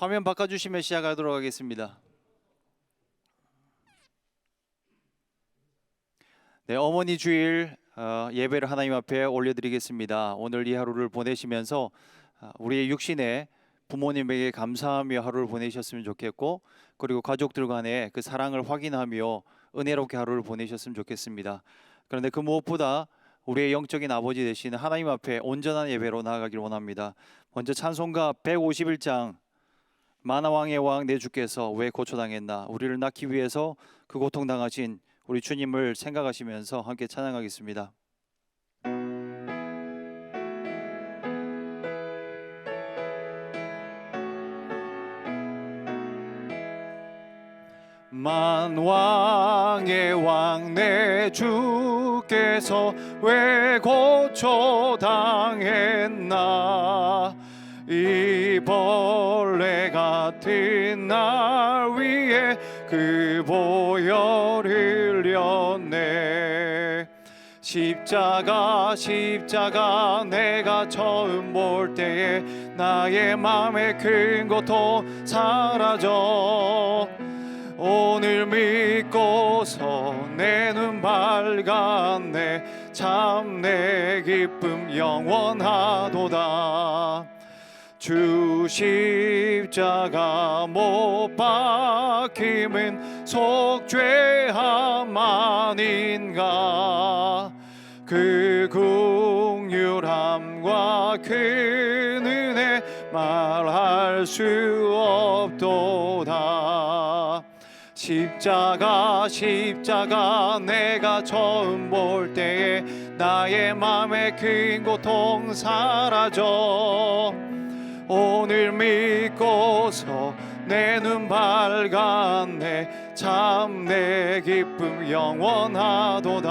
화면 바꿔주시면 시작하도록 하겠습니다. 네, 어머니 주일 예배를 하나님 앞에 올려드리겠습니다. 오늘 이 하루를 보내시면서 우리의 육신에 부모님에게 감사하며 하루를 보내셨으면 좋겠고, 그리고 가족들 간의 그 사랑을 확인하며 은혜롭게 하루를 보내셨으면 좋겠습니다. 그런데 그 무엇보다 우리의 영적인 아버지 되시는 하나님 앞에 온전한 예배로 나아가길 원합니다. 먼저 찬송가 151장 만화왕의 왕 내 주께서 왜 고초당했나, 우리를 낳기 위해서 그 고통당하신 우리 주님을 생각하시면서 함께 찬양하겠습니다. 만왕의 왕 내 주께서 왜 고초당했나, 이 벌레 같은 날 위에 그 보혈을 흘렸네. 십자가 내가 처음 볼 때에 나의 맘에 큰 고통 사라져. 오늘 믿고서 내 눈 밝았네. 참 내 기쁨 영원하도다. 주 십자가 못 박힘은 속죄함 아닌가. 그 긍휼함과 그 은혜 말할 수 없도다. 십자가 내가 처음 볼 때에 나의 맘에 큰 고통 사라져. 오늘 믿고서 내 눈 밝았네. 참 내 기쁨 영원하도다.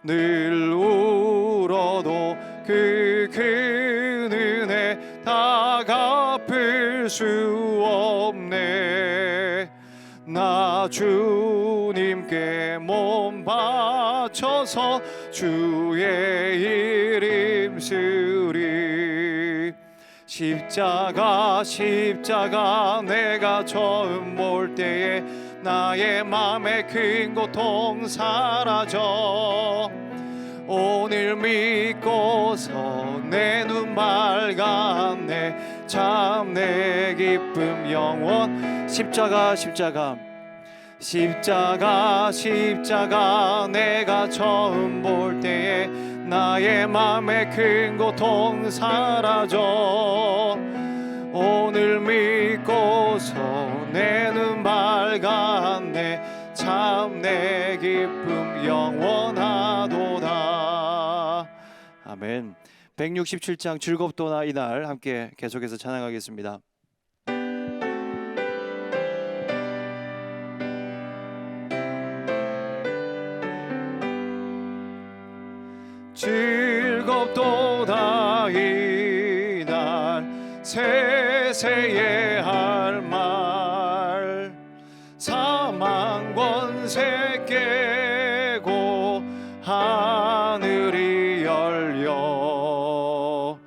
늘 울어도 그 은혜 다 갚을 수 없네. 나 주님께 몸 바쳐서 주의 이름 쓰리. 십자가 내가 처음 볼 때에 나의 맘에 큰 고통 사라져. 오늘 믿고서 내 눈 밝았네. 참 내 기쁨 영원. 십자가 내가 처음 볼 때에 나의 맘에 큰 고통 사라져. 오늘 믿고서 내 눈 밝았네. 참 내 기쁨 영원하도다. 아멘. 167장 즐겁도다 이날 함께 계속해서 찬양하겠습니다. 즐겁도다 이날 세세에 할 말. 사망 권세 깨고 하늘이 열려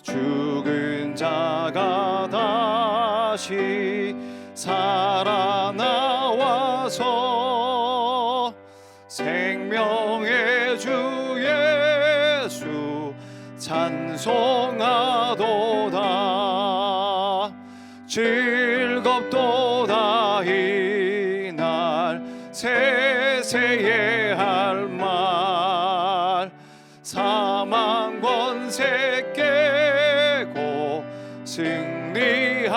죽은 자가 다시 살아나와서 생명의 주 예수 찬송하도다. 즐겁도다 이날 세세에 할 말. 사망 권세 깨고 승리하셨네.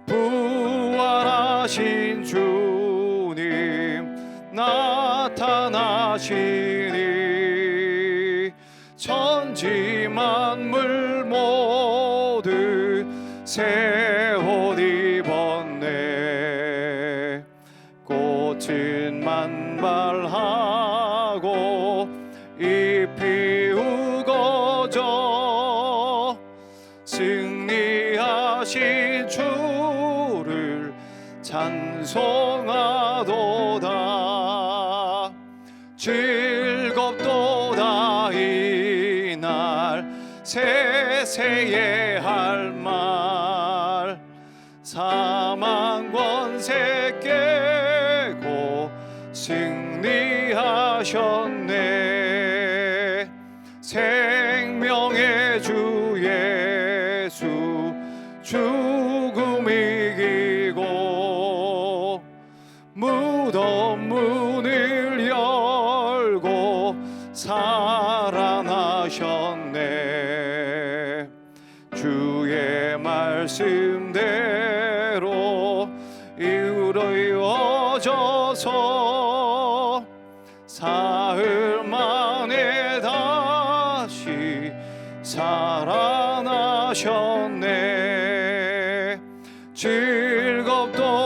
부활하신 주님 나타나시니 천지 만물 모두 새 옷 입었네. 꽃은 만발하고 잎이 우거져 승리하신 주를 찬송하도다. 즐겁도다 이날 세세의 할 말 사망 권세 깨고 승리하셨네. 생명의 주 예수 죽음 이기고 무덤 문을 열고 살아나셨네. 주의 말씀대로 이루어져서 사흘 만에 다시 살아나셨네. 즐겁도다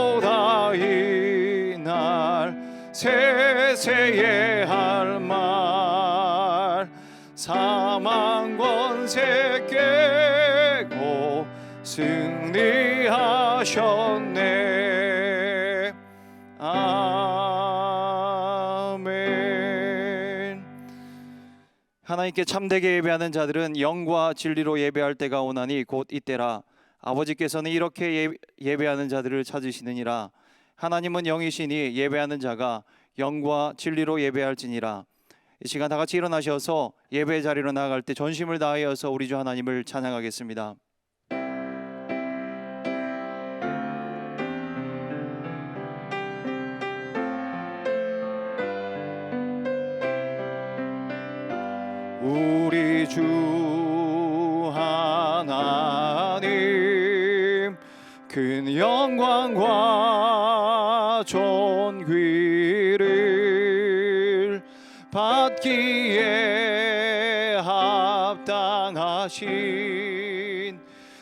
이날 세세의 할 말 사망 권세 깨고 승리하셨네. 아멘. 하나님께 참되게 예배하는 자들은 영과 진리로 예배할 때가 오나니 곧 이때라. 아버지께서는 이렇게 예배하는 자들을 찾으시느니라. 하나님은 영이시니 예배하는 자가 영과 진리로 예배할지니라. 이 시간 다 같이 일어나셔서 예배 자리로 나아갈 때 전심을 다하여서 우리 주 하나님을 찬양하겠습니다. 우리 주 하나님 큰 영광과 존귀를 받기에 합당하신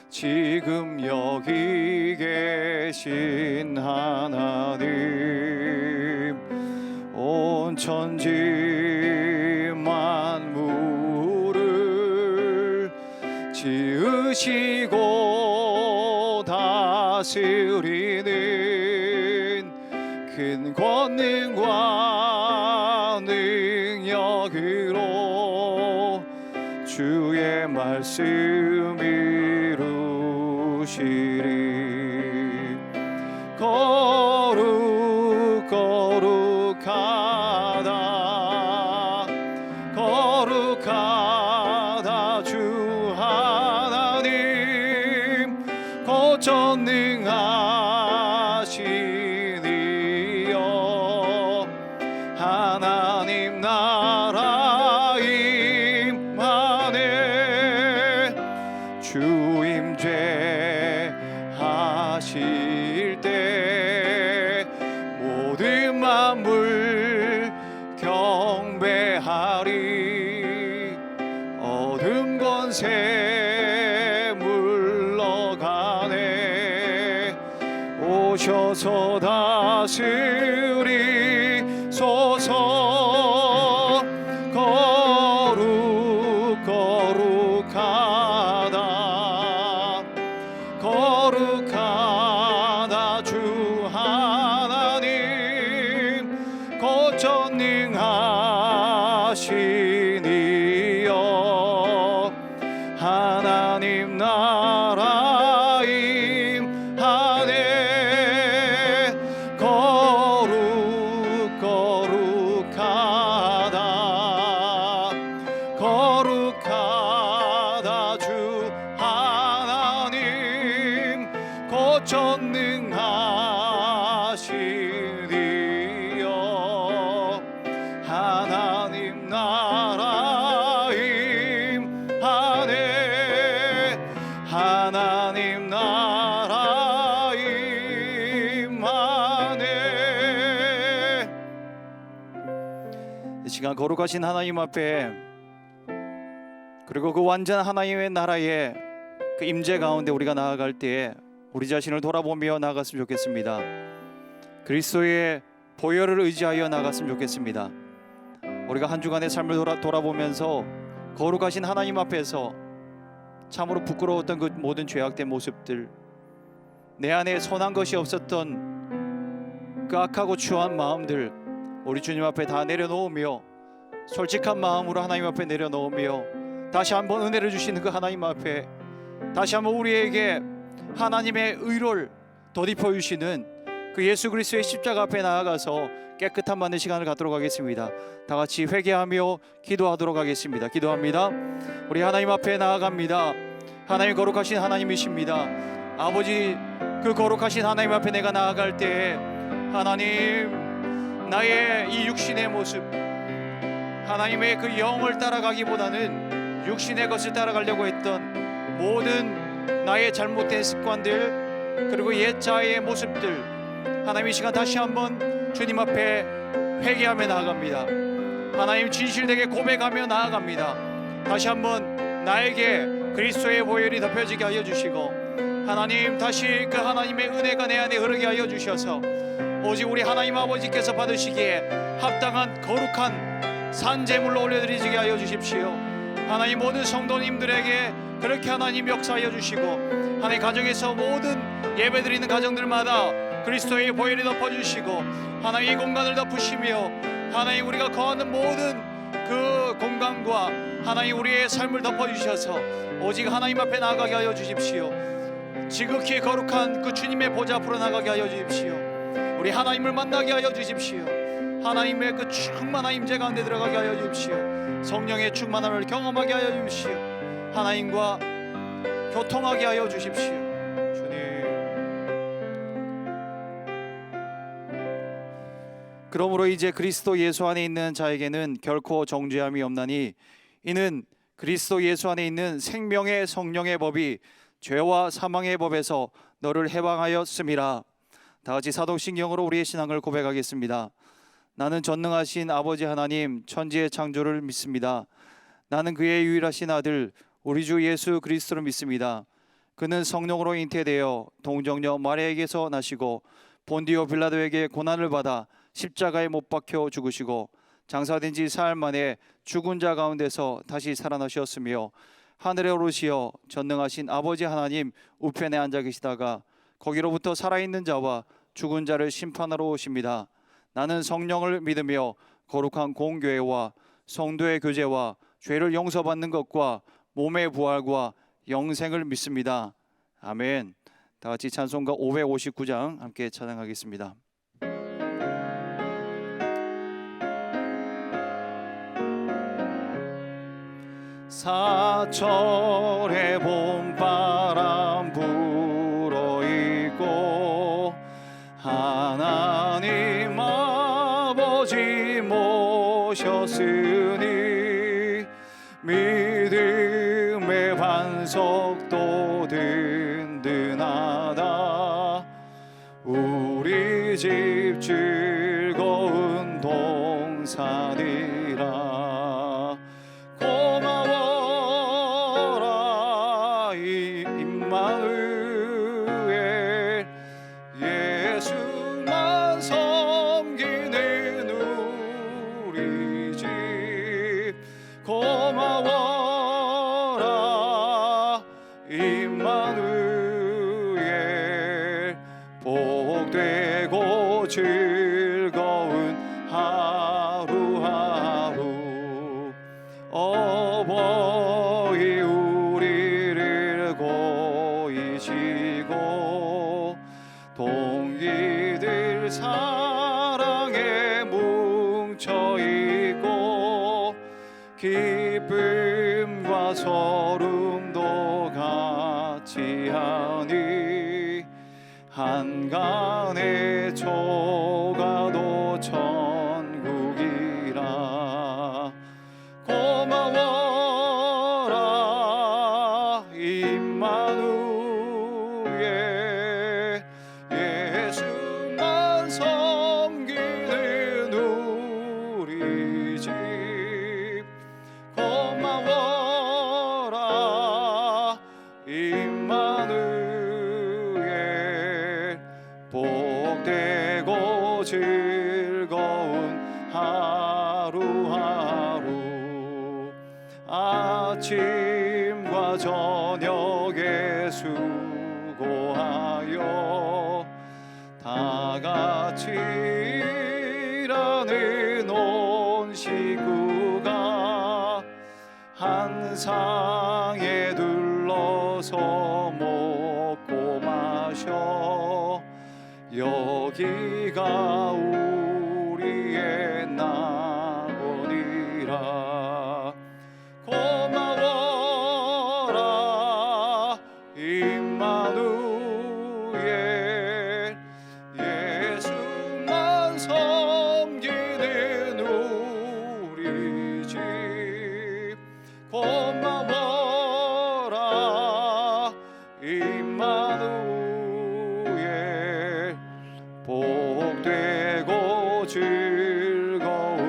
지금 여기 계신 하나님, 온 천지 만물을 지으시고 다스리는 큰 권능과 능력으로 주의 말씀 이루시리. 거룩하다 거룩하다 주 하나님, 곧 전능하시니여. 하나님 나라 임하네. 주 임재하실 때 모든 만물 경배하리. 어둠 권세 물러가네. 오셔서 다스리소서. 거룩하다 거룩하다 주 하나님, 곧 전능하시니여. 하나님 나라 임하네. 거룩하다 거룩하다 주 하나님, 곧 전능하시니여. 하나님 나라 임하네. 하나님 나라 임하네. 이 시간 거룩하신 하나님 앞에, 그리고 그 완전 하나님의 나라의 그 임재 가운데 우리가 나아갈 때에 우리 자신을 돌아보며 나아갔으면 좋겠습니다. 그리스도의 보혈을 의지하여 나아갔으면 좋겠습니다. 우리가 한 주간의 삶을 돌아보면서 거룩하신 하나님 앞에서 참으로 부끄러웠던 그 모든 죄악된 모습들, 내 안에 선한 것이 없었던 그 악하고 추한 마음들, 우리 주님 앞에 다 내려놓으며 솔직한 마음으로 하나님 앞에 내려놓으며 다시 한번 은혜를 주시는 그 하나님 앞에 다시 한번 우리에게 하나님의 의를 덧입혀 주시는 그 예수 그리스도의 십자가 앞에 나아가서 깨끗함 받는 시간을 갖도록 하겠습니다. 다 같이 회개하며 기도하도록 하겠습니다. 기도합니다. 우리 하나님 앞에 나아갑니다. 하나님 거룩하신 하나님이십니다. 아버지, 그 거룩하신 하나님 앞에 내가 나아갈 때에 하나님, 나의 이 육신의 모습, 하나님의 그 영을 따라가기보다는 육신의 것을 따라가려고 했던 모든 나의 잘못된 습관들, 그리고 옛자의 모습들, 하나님 이 시간 다시 한번 주님 앞에 회개하며 나아갑니다. 하나님 진실되게 고백하며 나아갑니다. 다시 한번 나에게 그리스도의 보혈이 덮여지게 하여 주시고, 하나님 다시 그 하나님의 은혜가 내 안에 흐르게 하여 주셔서 오직 우리 하나님 아버지께서 받으시기에 합당한 거룩한 산제물로 올려드리게 하여 주십시오. 하나님 모든 성도님들에게 그렇게 하나님 역사하여 주시고, 하나님 가정에서 모든 예배드리는 가정들마다 그리스도의 보혈이 덮어주시고, 하나님 이 공간을 덮으시며, 하나님 우리가 거하는 모든 그 공간과 하나님 우리의 삶을 덮어주셔서 오직 하나님 앞에 나아가게 하여 주십시오. 지극히 거룩한 그 주님의 보좌 앞으로 나가게 하여 주십시오. 우리 하나님을 만나게 하여 주십시오. 하나님의 그 충만한 임재 가운데 들어가게 하여 주십시오. 성령의 충만함을 경험하게 하여 주십시오. 하나님과 교통하게 하여 주십시오. 주님, 그러므로 이제 그리스도 예수 안에 있는 자에게는 결코 정죄함이 없나니, 이는 그리스도 예수 안에 있는 생명의 성령의 법이 죄와 사망의 법에서 너를 해방하였음이라. 다 같이 사도신경으로 우리의 신앙을 고백하겠습니다. 나는 전능하신 아버지 하나님 천지의 창조를 믿습니다. 나는 그의 유일하신 아들 우리 주 예수 그리스도를 믿습니다. 그는 성령으로 잉태되어 동정녀 마리아에게서 나시고 본디오 빌라도에게 고난을 받아 십자가에 못 박혀 죽으시고 장사된 지 사흘 만에 죽은 자 가운데서 다시 살아나셨으며 하늘에 오르시어 전능하신 아버지 하나님 우편에 앉아 계시다가 거기로부터 살아있는 자와 죽은 자를 심판하러 오십니다. 나는 성령을 믿으며 거룩한 공교회와 성도의 교제와 죄를 용서받는 것과 몸의 부활과 영생을 믿습니다. 아멘. 다 같이 찬송가 559장 함께 찬양하겠습니다. 사철의 봄바람 불어있고 하나님 아버지 모셨으니 믿음의 반석도 든든하다. 우리 집 즐거운 동산이라. 고마워라 임마누엘, 예수만 섬기는 우리 집. 고마워라 임마누엘, 복되고 즐거운 하루하루. 어버이 우리를 고이시고 동기들 사랑에 뭉쳐있고 기쁨과 서름도 같이 하니 한간의 초가도 천국이라. 고마워라 임마누엘, 예수만 섬기는 우리 집. 고마워라 임마누엘, 복되고 즐거운 하루하루. 아침과 저녁에 수고하여 다 같이 일하는 온 식구가 한 상에 둘러서 먹고 마셔 여기가 우리의 낙원이라. 고마워라 임마누엘 예수만 섬기는 우리 집. 고마워라 임마누엘 복되고 즐거운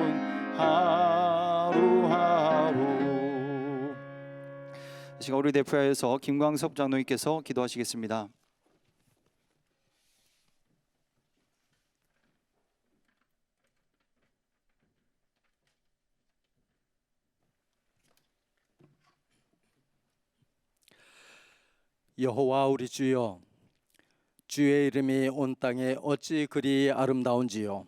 하루하루. 이 시간 우리 대표하여서 김광섭 장로님께서 기도하시겠습니다. 여호와 우리 주여, 주의 이름이 온 땅에 어찌 그리 아름다운지요.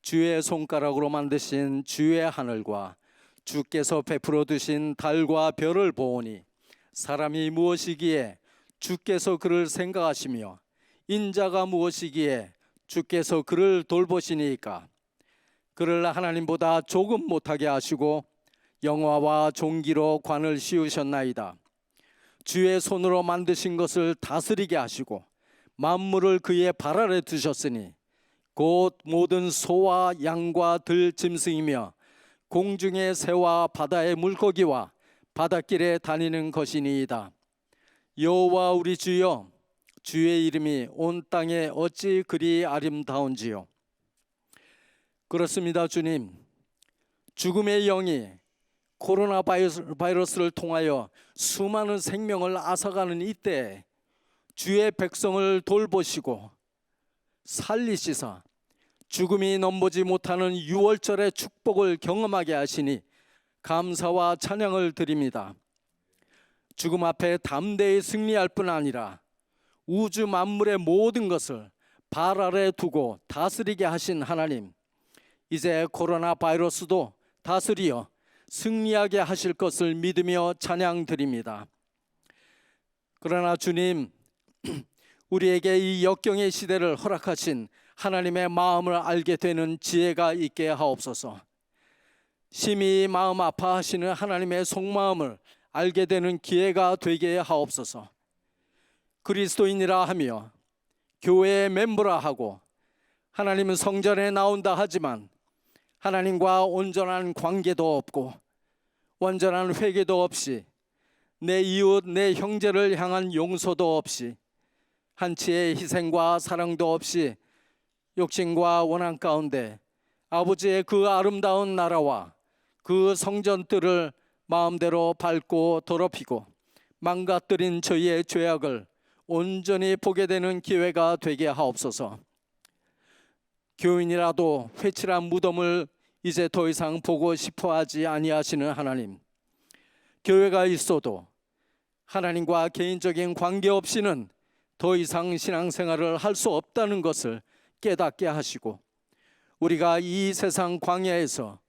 주의 손가락으로 만드신 주의 하늘과 주께서 베풀어 두신 달과 별을 보오니 사람이 무엇이기에 주께서 그를 생각하시며 인자가 무엇이기에 주께서 그를 돌보시니까. 그를 하나님보다 조금 못하게 하시고 영화와 종기로 관을 씌우셨나이다. 주의 손으로 만드신 것을 다스리게 하시고 만물을 그의 발 아래 두셨으니 곧 모든 소와 양과 들 짐승이며 공중의 새와 바다의 물고기와 바닷길에 다니는 것이니이다. 여호와 우리 주여, 주의 이름이 온 땅에 어찌 그리 아름다운지요. 그렇습니다 주님. 죽음의 영이 코로나 바이러스를 통하여 수많은 생명을 앗아가는 이때 주의 백성을 돌보시고 살리시사 죽음이 넘보지 못하는 유월절의 축복을 경험하게 하시니 감사와 찬양을 드립니다. 죽음 앞에 담대히 승리할 뿐 아니라 우주 만물의 모든 것을 발 아래 두고 다스리게 하신 하나님, 이제 코로나 바이러스도 다스리어 승리하게 하실 것을 믿으며 찬양드립니다. 그러나 주님, 우리에게 이 역경의 시대를 허락하신 하나님의 마음을 알게 되는 지혜가 있게 하옵소서. 심히 마음 아파하시는 하나님의 속마음을 알게 되는 기회가 되게 하옵소서. 그리스도인이라 하며 교회의 멤버라 하고 하나님은 성전에 나온다 하지만 하나님과 온전한 관계도 없고 온전한 회개도 없이 내 이웃 내 형제를 향한 용서도 없이 한치의 희생과 사랑도 없이 욕심과 원한 가운데 아버지의 그 아름다운 나라와 그 성전들을 마음대로 밟고 더럽히고 망가뜨린 저희의 죄악을 온전히 보게 되는 기회가 되게 하옵소서. 교인이라도 회칠한 무덤을 이제 더 이상 보고 싶어 하지 아니하시는 하나님, 교회가 있어도 하나님과 개인적인 관계 없이는 더 이상 신앙생활을 할 수 없다는 것을 깨닫게 하시고 우리가 이 세상 광야에서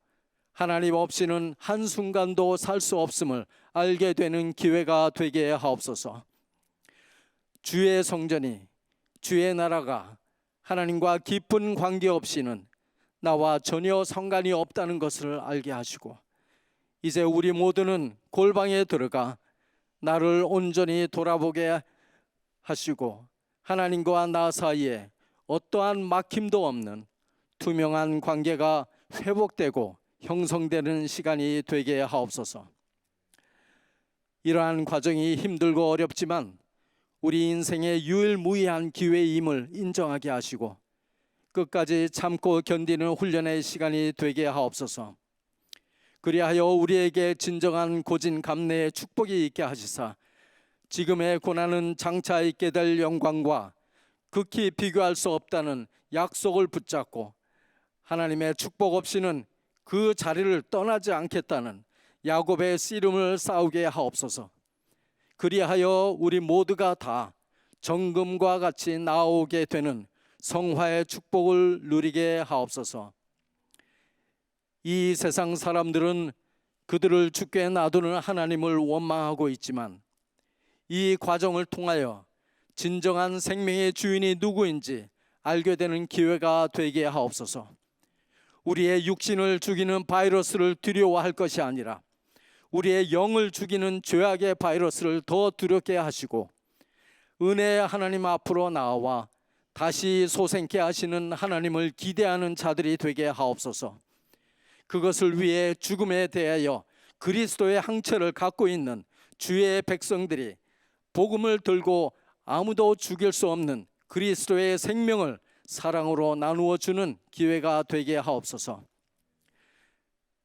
하나님 없이는 한순간도 살 수 없음을 알게 되는 기회가 되게 하옵소서. 주의 성전이, 주의 나라가 하나님과 깊은 관계 없이는 나와 전혀 상관이 없다는 것을 알게 하시고 이제 우리 모두는 골방에 들어가 나를 온전히 돌아보게 하시고 하나님과 나 사이에 어떠한 막힘도 없는 투명한 관계가 회복되고 형성되는 시간이 되게 하옵소서. 이러한 과정이 힘들고 어렵지만 우리 인생의 유일무이한 기회임을 인정하게 하시고 끝까지 참고 견디는 훈련의 시간이 되게 하옵소서. 그리하여 우리에게 진정한 고진감래의 축복이 있게 하시사 지금의 고난은 장차 있게 될 영광과 극히 비교할 수 없다는 약속을 붙잡고 하나님의 축복 없이는 그 자리를 떠나지 않겠다는 야곱의 씨름을 싸우게 하옵소서. 그리하여 우리 모두가 다 정금과 같이 나오게 되는 성화의 축복을 누리게 하옵소서. 이 세상 사람들은 그들을 죽게 놔두는 하나님을 원망하고 있지만 이 과정을 통하여 진정한 생명의 주인이 누구인지 알게 되는 기회가 되게 하옵소서. 우리의 육신을 죽이는 바이러스를 두려워할 것이 아니라 우리의 영을 죽이는 죄악의 바이러스를 더 두렵게 하시고 은혜의 하나님 앞으로 나와 다시 소생케 하시는 하나님을 기대하는 자들이 되게 하옵소서. 그것을 위해 죽음에 대하여 그리스도의 항체를 갖고 있는 주의 백성들이 복음을 들고 아무도 죽일 수 없는 그리스도의 생명을 사랑으로 나누어 주는 기회가 되게 하옵소서.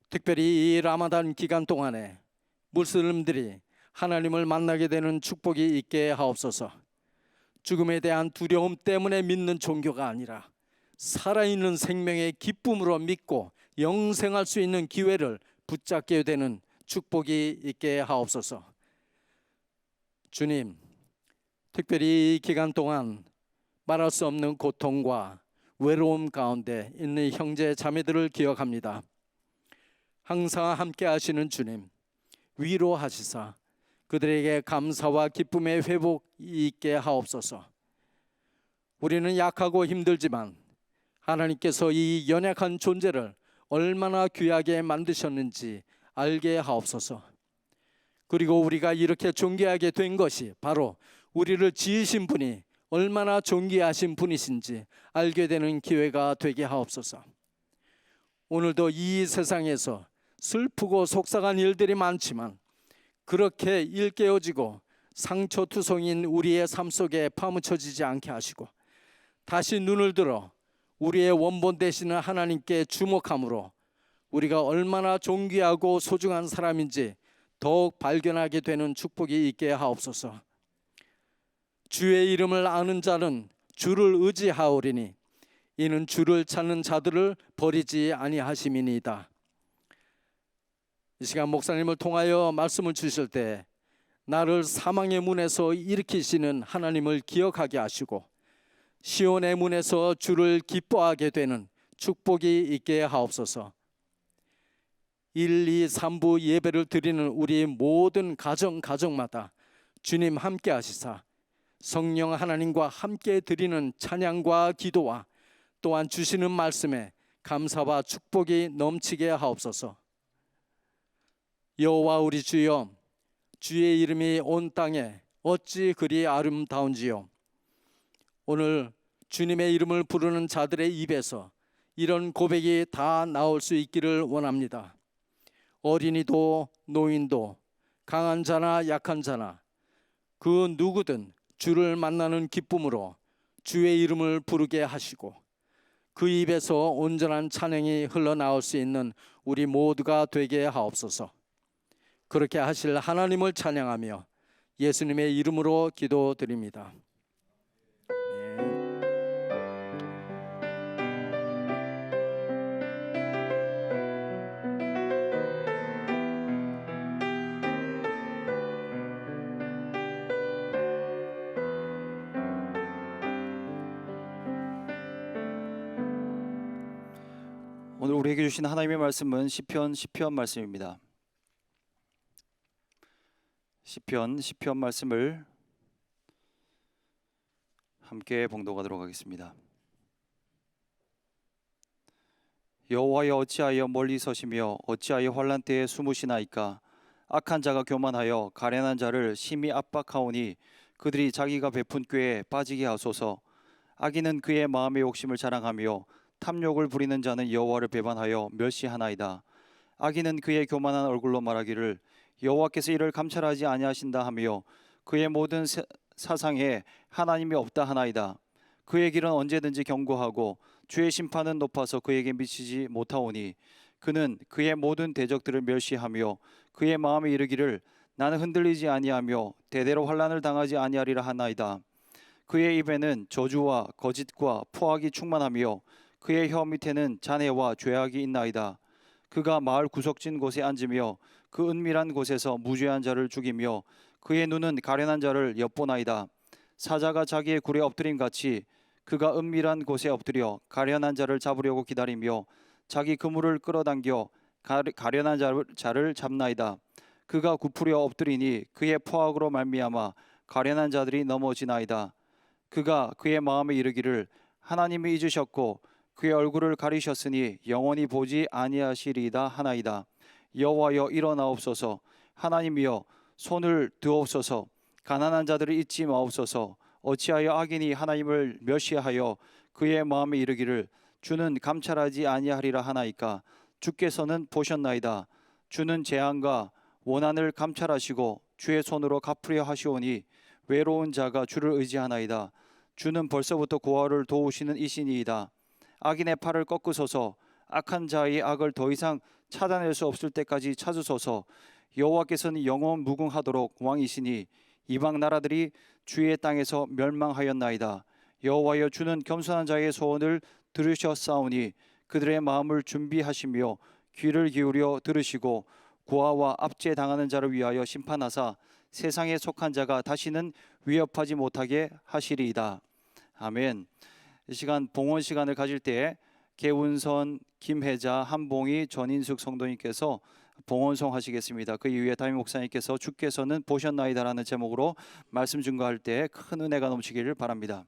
특별히 이 라마단 기간 동안에 무슬림들이 하나님을 만나게 되는 축복이 있게 하옵소서. 죽음에 대한 두려움 때문에 믿는 종교가 아니라 살아있는 생명의 기쁨으로 믿고 영생할 수 있는 기회를 붙잡게 되는 축복이 있게 하옵소서. 주님, 특별히 이 기간 동안 말할 수 없는 고통과 외로움 가운데 있는 형제 자매들을 기억합니다. 항상 함께 하시는 주님, 위로하시사 그들에게 감사와 기쁨의 회복이 있게 하옵소서. 우리는 약하고 힘들지만 하나님께서 이 연약한 존재를 얼마나 귀하게 만드셨는지 알게 하옵소서. 그리고 우리가 이렇게 존귀하게 된 것이 바로 우리를 지으신 분이 얼마나 존귀하신 분이신지 알게 되는 기회가 되게 하옵소서. 오늘도 이 세상에서 슬프고 속상한 일들이 많지만 그렇게 일깨워지고 상처투성인 우리의 삶 속에 파묻혀지지 않게 하시고 다시 눈을 들어 우리의 원본 되시는 하나님께 주목함으로 우리가 얼마나 존귀하고 소중한 사람인지 더욱 발견하게 되는 축복이 있게 하옵소서. 주의 이름을 아는 자는 주를 의지하오리니 이는 주를 찾는 자들을 버리지 아니하심이니이다. 이 시간 목사님을 통하여 말씀을 주실 때 나를 사망의 문에서 일으키시는 하나님을 기억하게 하시고 시온의 문에서 주를 기뻐하게 되는 축복이 있게 하옵소서. 1, 2, 3부 예배를 드리는 우리 모든 가정마다 주님 함께 하시사 성령 하나님과 함께 드리는 찬양과 기도와 또한 주시는 말씀에 감사와 축복이 넘치게 하옵소서. 여호와 우리 주여, 주의 이름이 온 땅에 어찌 그리 아름다운지요. 오늘 주님의 이름을 부르는 자들의 입에서 이런 고백이 다 나올 수 있기를 원합니다. 어린이도 노인도 강한 자나 약한 자나 그 누구든 주를 만나는 기쁨으로 주의 이름을 부르게 하시고 그 입에서 온전한 찬양이 흘러나올 수 있는 우리 모두가 되게 하옵소서. 그렇게 하실 하나님을 찬양하며 예수님의 이름으로 기도드립니다. 오늘 우리에게 주신 하나님의 말씀은 시편 말씀입니다. 시편 말씀을 함께 봉독하도록 하겠습니다. 여호와여, 어찌하여 멀리 서시며 어찌하여 환난 때에 숨으시나이까. 악한 자가 교만하여 가련한 자를 심히 압박하오니 그들이 자기가 베푼 꾀에 빠지게 하소서. 악인은 그의 마음의 욕심을 자랑하며 탐욕을 부리는 자는 여호와를 배반하여 멸시하나이다. 악인은 그의 교만한 얼굴로 말하기를 여호와께서 이를 감찰하지 아니하신다 하며 그의 모든 사상에 하나님이 없다 하나이다. 그의 길은 언제든지 견고하고 주의 심판은 높아서 그에게 미치지 못하오니 그는 그의 모든 대적들을 멸시하며 그의 마음에 이르기를 나는 흔들리지 아니하며 대대로 환난을 당하지 아니하리라 하나이다. 그의 입에는 저주와 거짓과 포악이 충만하며 그의 혀 밑에는 잔해와 죄악이 있나이다. 그가 마을 구석진 곳에 앉으며 그 은밀한 곳에서 무죄한 자를 죽이며 그의 눈은 가련한 자를 엿보나이다. 사자가 자기의 굴에 엎드림 같이 그가 은밀한 곳에 엎드려 가련한 자를 잡으려고 기다리며 자기 그물을 끌어당겨 가련한 자를 잡나이다. 그가 굽으려 엎드리니 그의 포악으로 말미암아 가련한 자들이 넘어지나이다. 그가 그의 마음에 이르기를 하나님이 잊으셨고 그의 얼굴을 가리셨으니 영원히 보지 아니하시리이다 하나이다. 여호와여 일어나옵소서. 하나님이여 손을 드옵소서. 가난한 자들을 잊지 마옵소서. 어찌하여 악인이 하나님을 멸시하여 그의 마음에 이르기를 주는 감찰하지 아니하리라 하나이까. 주께서는 보셨나이다. 주는 재앙과 원한을 감찰하시고 주의 손으로 갚으려 하시오니 외로운 자가 주를 의지하나이다. 주는 벌써부터 고아를 도우시는 이신이이다. 악인의 팔을 꺾으소서. 악한 자의 악을 더 이상 찾아낼 수 없을 때까지 찾으소서. 여호와께서는 영원 무궁하도록 왕이시니 이방 나라들이 주의 땅에서 멸망하였나이다. 여호와여 주는 겸손한 자의 소원을 들으셨사오니 그들의 마음을 준비하시며 귀를 기울여 들으시고 고아와 압제 당하는 자를 위하여 심판하사 세상에 속한 자가 다시는 위협하지 못하게 하시리이다. 아멘. 이 시간 봉헌 시간을 가질 때 개운선, 김혜자, 한봉희, 전인숙 성도님께서 봉헌송 하시겠습니다. 그 이후에 담임 목사님께서 주께서는 보셨나이다라는 제목으로 말씀 증거할 때 큰 은혜가 넘치기를 바랍니다.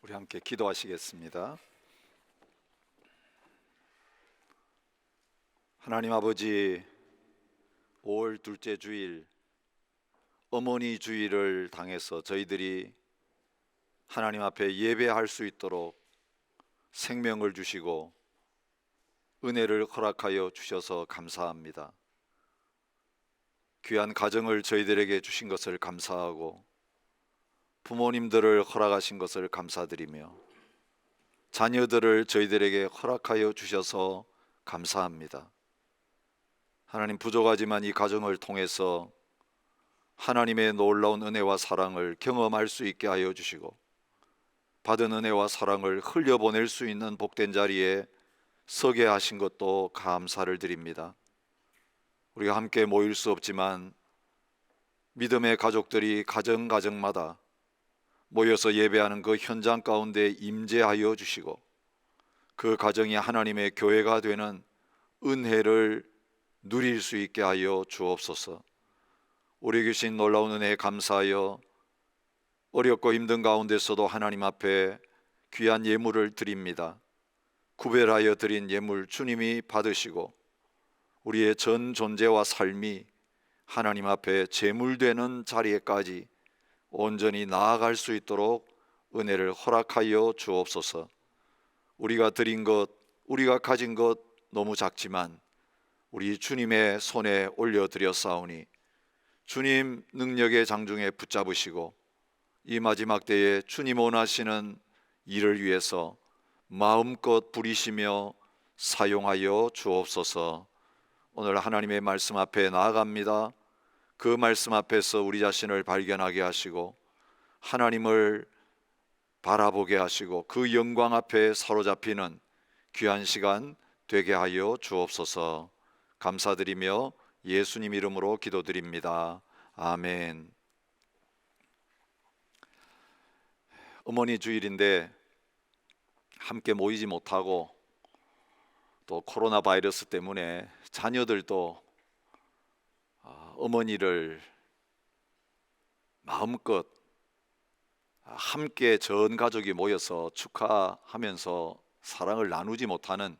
우리 함께 기도하시겠습니다. 하나님 아버지, 5월 둘째 주일 어머니 주일을 당해서 저희들이 하나님 앞에 예배할 수 있도록 생명을 주시고 은혜를 허락하여 주셔서 감사합니다. 귀한 가정을 저희들에게 주신 것을 감사하고 부모님들을 허락하신 것을 감사드리며 자녀들을 저희들에게 허락하여 주셔서 감사합니다. 하나님, 부족하지만 이 가정을 통해서 하나님의 놀라운 은혜와 사랑을 경험할 수 있게 하여 주시고 받은 은혜와 사랑을 흘려보낼 수 있는 복된 자리에 서게 하신 것도 감사를 드립니다. 우리가 함께 모일 수 없지만 믿음의 가족들이 가정마다 모여서 예배하는 그 현장 가운데 임재하여 주시고 그 가정이 하나님의 교회가 되는 은혜를 누릴 수 있게 하여 주옵소서. 우리 주신 놀라운 은혜에 감사하여 어렵고 힘든 가운데서도 하나님 앞에 귀한 예물을 드립니다. 구별하여 드린 예물 주님이 받으시고 우리의 전 존재와 삶이 하나님 앞에 제물되는 자리에까지 온전히 나아갈 수 있도록 은혜를 허락하여 주옵소서. 우리가 드린 것, 우리가 가진 것 너무 작지만 우리 주님의 손에 올려드렸사오니 주님 능력의 장중에 붙잡으시고 이 마지막 때에 주님 원하시는 일을 위해서 마음껏 부리시며 사용하여 주옵소서. 오늘 하나님의 말씀 앞에 나아갑니다. 그 말씀 앞에서 우리 자신을 발견하게 하시고 하나님을 바라보게 하시고 그 영광 앞에 사로잡히는 귀한 시간 되게 하여 주옵소서. 감사드리며 예수님 이름으로 기도드립니다. 아멘. 어머니 주일인데 함께 모이지 못하고 또 코로나 바이러스 때문에 자녀들도 어머니를 마음껏 함께 전 가족이 모여서 축하하면서 사랑을 나누지 못하는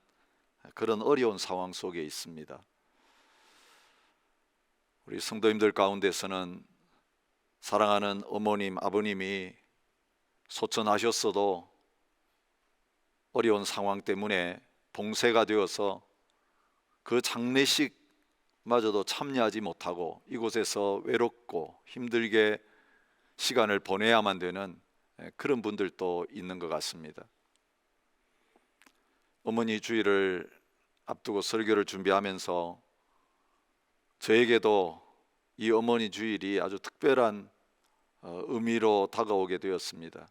그런 어려운 상황 속에 있습니다. 우리 성도님들 가운데서는 사랑하는 어머님, 아버님이 소천하셨어도 어려운 상황 때문에 봉쇄가 되어서 그 장례식마저도 참여하지 못하고 이곳에서 외롭고 힘들게 시간을 보내야만 되는 그런 분들도 있는 것 같습니다. 어머니 주일을 앞두고 설교를 준비하면서 저에게도 이 어머니 주일이 아주 특별한 의미로 다가오게 되었습니다.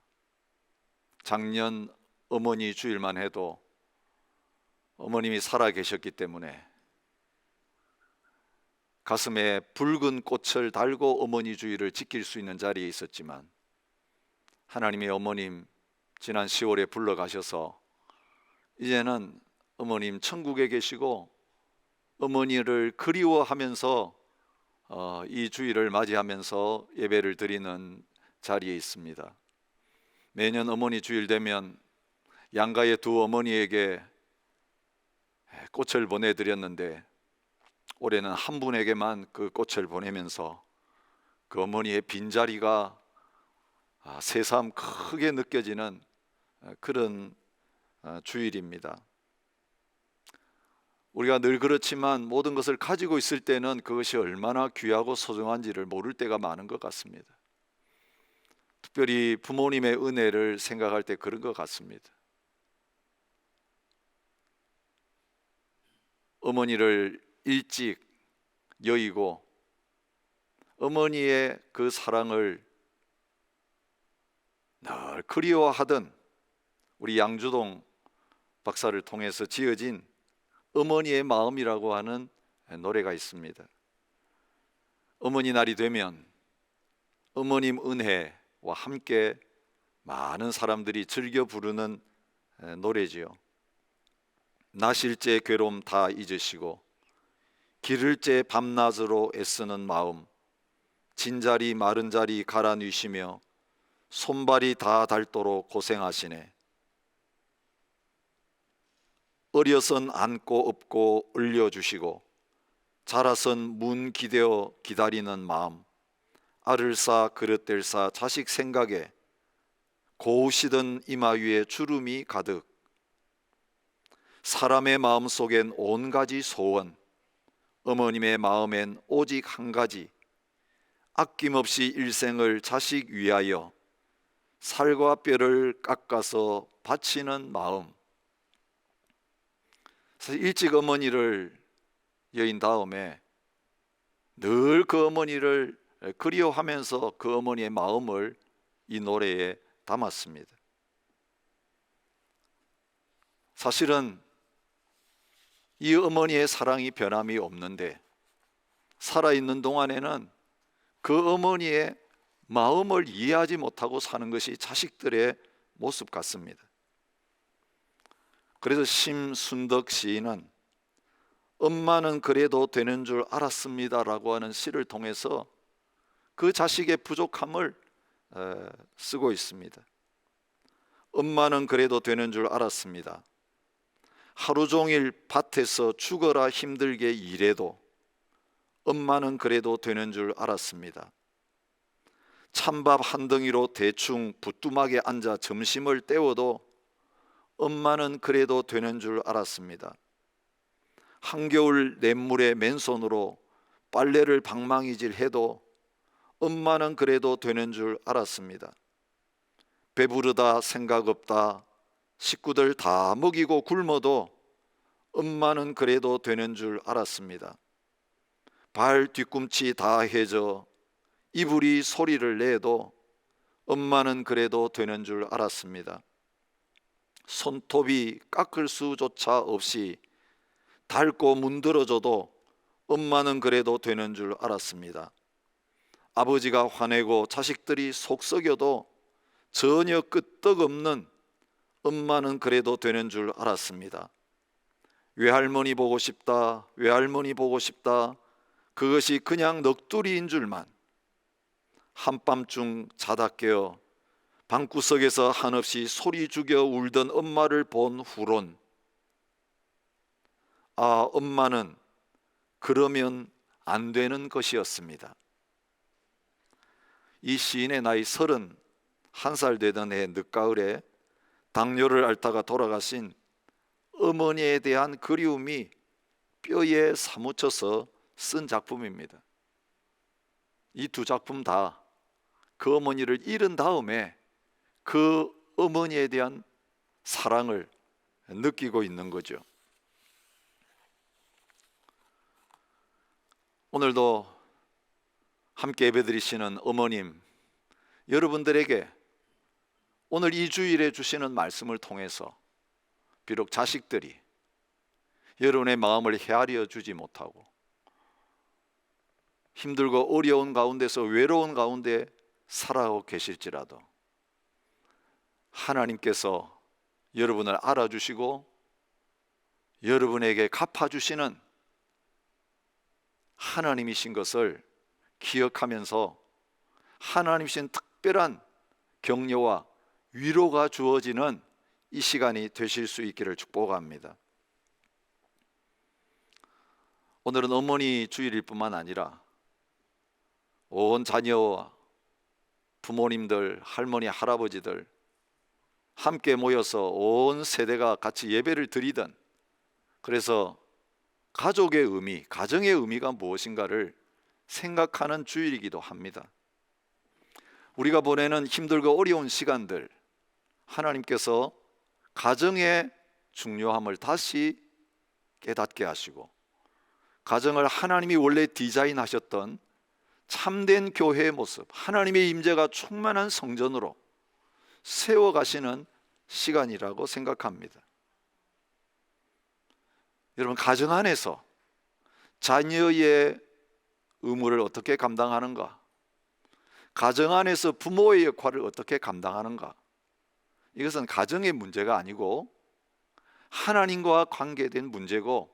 작년 어머니 주일만 해도 어머님이 살아 계셨기 때문에 가슴에 붉은 꽃을 달고 어머니 주일을 지킬 수 있는 자리에 있었지만 하나님의 어머님 지난 10월에 불러가셔서 이제는 어머님 천국에 계시고 어머니를 그리워하면서 이 주일을 맞이하면서 예배를 드리는 자리에 있습니다. 매년 어머니 주일 되면 양가의 두 어머니에게 꽃을 보내드렸는데 올해는 한 분에게만 그 꽃을 보내면서 그 어머니의 빈자리가 새삼 크게 느껴지는 그런 주일입니다. 우리가 늘 그렇지만 모든 것을 가지고 있을 때는 그것이 얼마나 귀하고 소중한지를 모를 때가 많은 것 같습니다. 특별히 부모님의 은혜를 생각할 때 그런 것 같습니다. 어머니를 일찍 여의고 어머니의 그 사랑을 늘 그리워하던 우리 양주동 박사를 통해서 지어진 어머니의 마음이라고 하는 노래가 있습니다. 어머니 날이 되면 어머님 은혜와 함께 많은 사람들이 즐겨 부르는 노래지요. 나실제 괴로움 다 잊으시고 기를제 밤낮으로 애쓰는 마음, 진자리 마른 자리 갈아 누시며 손발이 다 닳도록 고생하시네. 어려선 안고 업고 얼려주시고 자라선 문 기대어 기다리는 마음, 알을 싸 그릇될 싸 자식 생각에 고우시던 이마 위에 주름이 가득. 사람의 마음 속엔 온 가지 소원, 어머님의 마음엔 오직 한 가지, 아낌없이 일생을 자식 위하여 살과 뼈를 깎아서 바치는 마음. 사실 일찍 어머니를 여인 다음에 늘 그 어머니를 그리워하면서 그 어머니의 마음을 이 노래에 담았습니다. 사실은 이 어머니의 사랑이 변함이 없는데 살아있는 동안에는 그 어머니의 마음을 이해하지 못하고 사는 것이 자식들의 모습 같습니다. 그래서 심순덕 시인은 엄마는 그래도 되는 줄 알았습니다라고 하는 시를 통해서 그 자식의 부족함을 쓰고 있습니다. 엄마는 그래도 되는 줄 알았습니다. 하루 종일 밭에서 죽어라 힘들게 일해도 엄마는 그래도 되는 줄 알았습니다. 찬밥 한 덩이로 대충 부뚜막에 앉아 점심을 때워도 엄마는 그래도 되는 줄 알았습니다. 한겨울 냇물에 맨손으로 빨래를 방망이질 해도 엄마는 그래도 되는 줄 알았습니다. 배부르다 생각 없다 식구들 다 먹이고 굶어도 엄마는 그래도 되는 줄 알았습니다. 발 뒤꿈치 다 해져 이불이 소리를 내도 엄마는 그래도 되는 줄 알았습니다. 손톱이 깎을 수조차 없이 닳고 문드러져도 엄마는 그래도 되는 줄 알았습니다. 아버지가 화내고 자식들이 속썩여도 전혀 끄떡없는 엄마는 그래도 되는 줄 알았습니다. 외할머니 보고 싶다, 외할머니 보고 싶다, 그것이 그냥 넋두리인 줄만. 한밤중 자다 깨어 방구석에서 한없이 소리 죽여 울던 엄마를 본 후론 아, 엄마는 그러면 안 되는 것이었습니다. 이 시인의 나이 31살 되던 해 늦가을에 당뇨를 앓다가 돌아가신 어머니에 대한 그리움이 뼈에 사무쳐서 쓴 작품입니다. 이 두 작품 다 그 어머니를 잃은 다음에 그 어머니에 대한 사랑을 느끼고 있는 거죠. 오늘도 함께 예배드리시는 어머님, 여러분들에게 오늘 이 주일에 주시는 말씀을 통해서 비록 자식들이 여러분의 마음을 헤아려 주지 못하고 힘들고 어려운 가운데서 외로운 가운데 살아가고 계실지라도 하나님께서 여러분을 알아주시고 여러분에게 갚아주시는 하나님이신 것을 기억하면서 하나님이신 특별한 격려와 위로가 주어지는 이 시간이 되실 수 있기를 축복합니다. 오늘은 어머니 주일일 뿐만 아니라 온 자녀와 부모님들, 할머니, 할아버지들 함께 모여서 온 세대가 같이 예배를 드리던, 그래서 가족의 의미, 가정의 의미가 무엇인가를 생각하는 주일이기도 합니다. 우리가 보내는 힘들고 어려운 시간들, 하나님께서 가정의 중요함을 다시 깨닫게 하시고 가정을 하나님이 원래 디자인하셨던 참된 교회의 모습, 하나님의 임재가 충만한 성전으로 세워가시는 시간이라고 생각합니다. 여러분, 가정 안에서 자녀의 의무를 어떻게 감당하는가, 가정 안에서 부모의 역할을 어떻게 감당하는가, 이것은 가정의 문제가 아니고 하나님과 관계된 문제고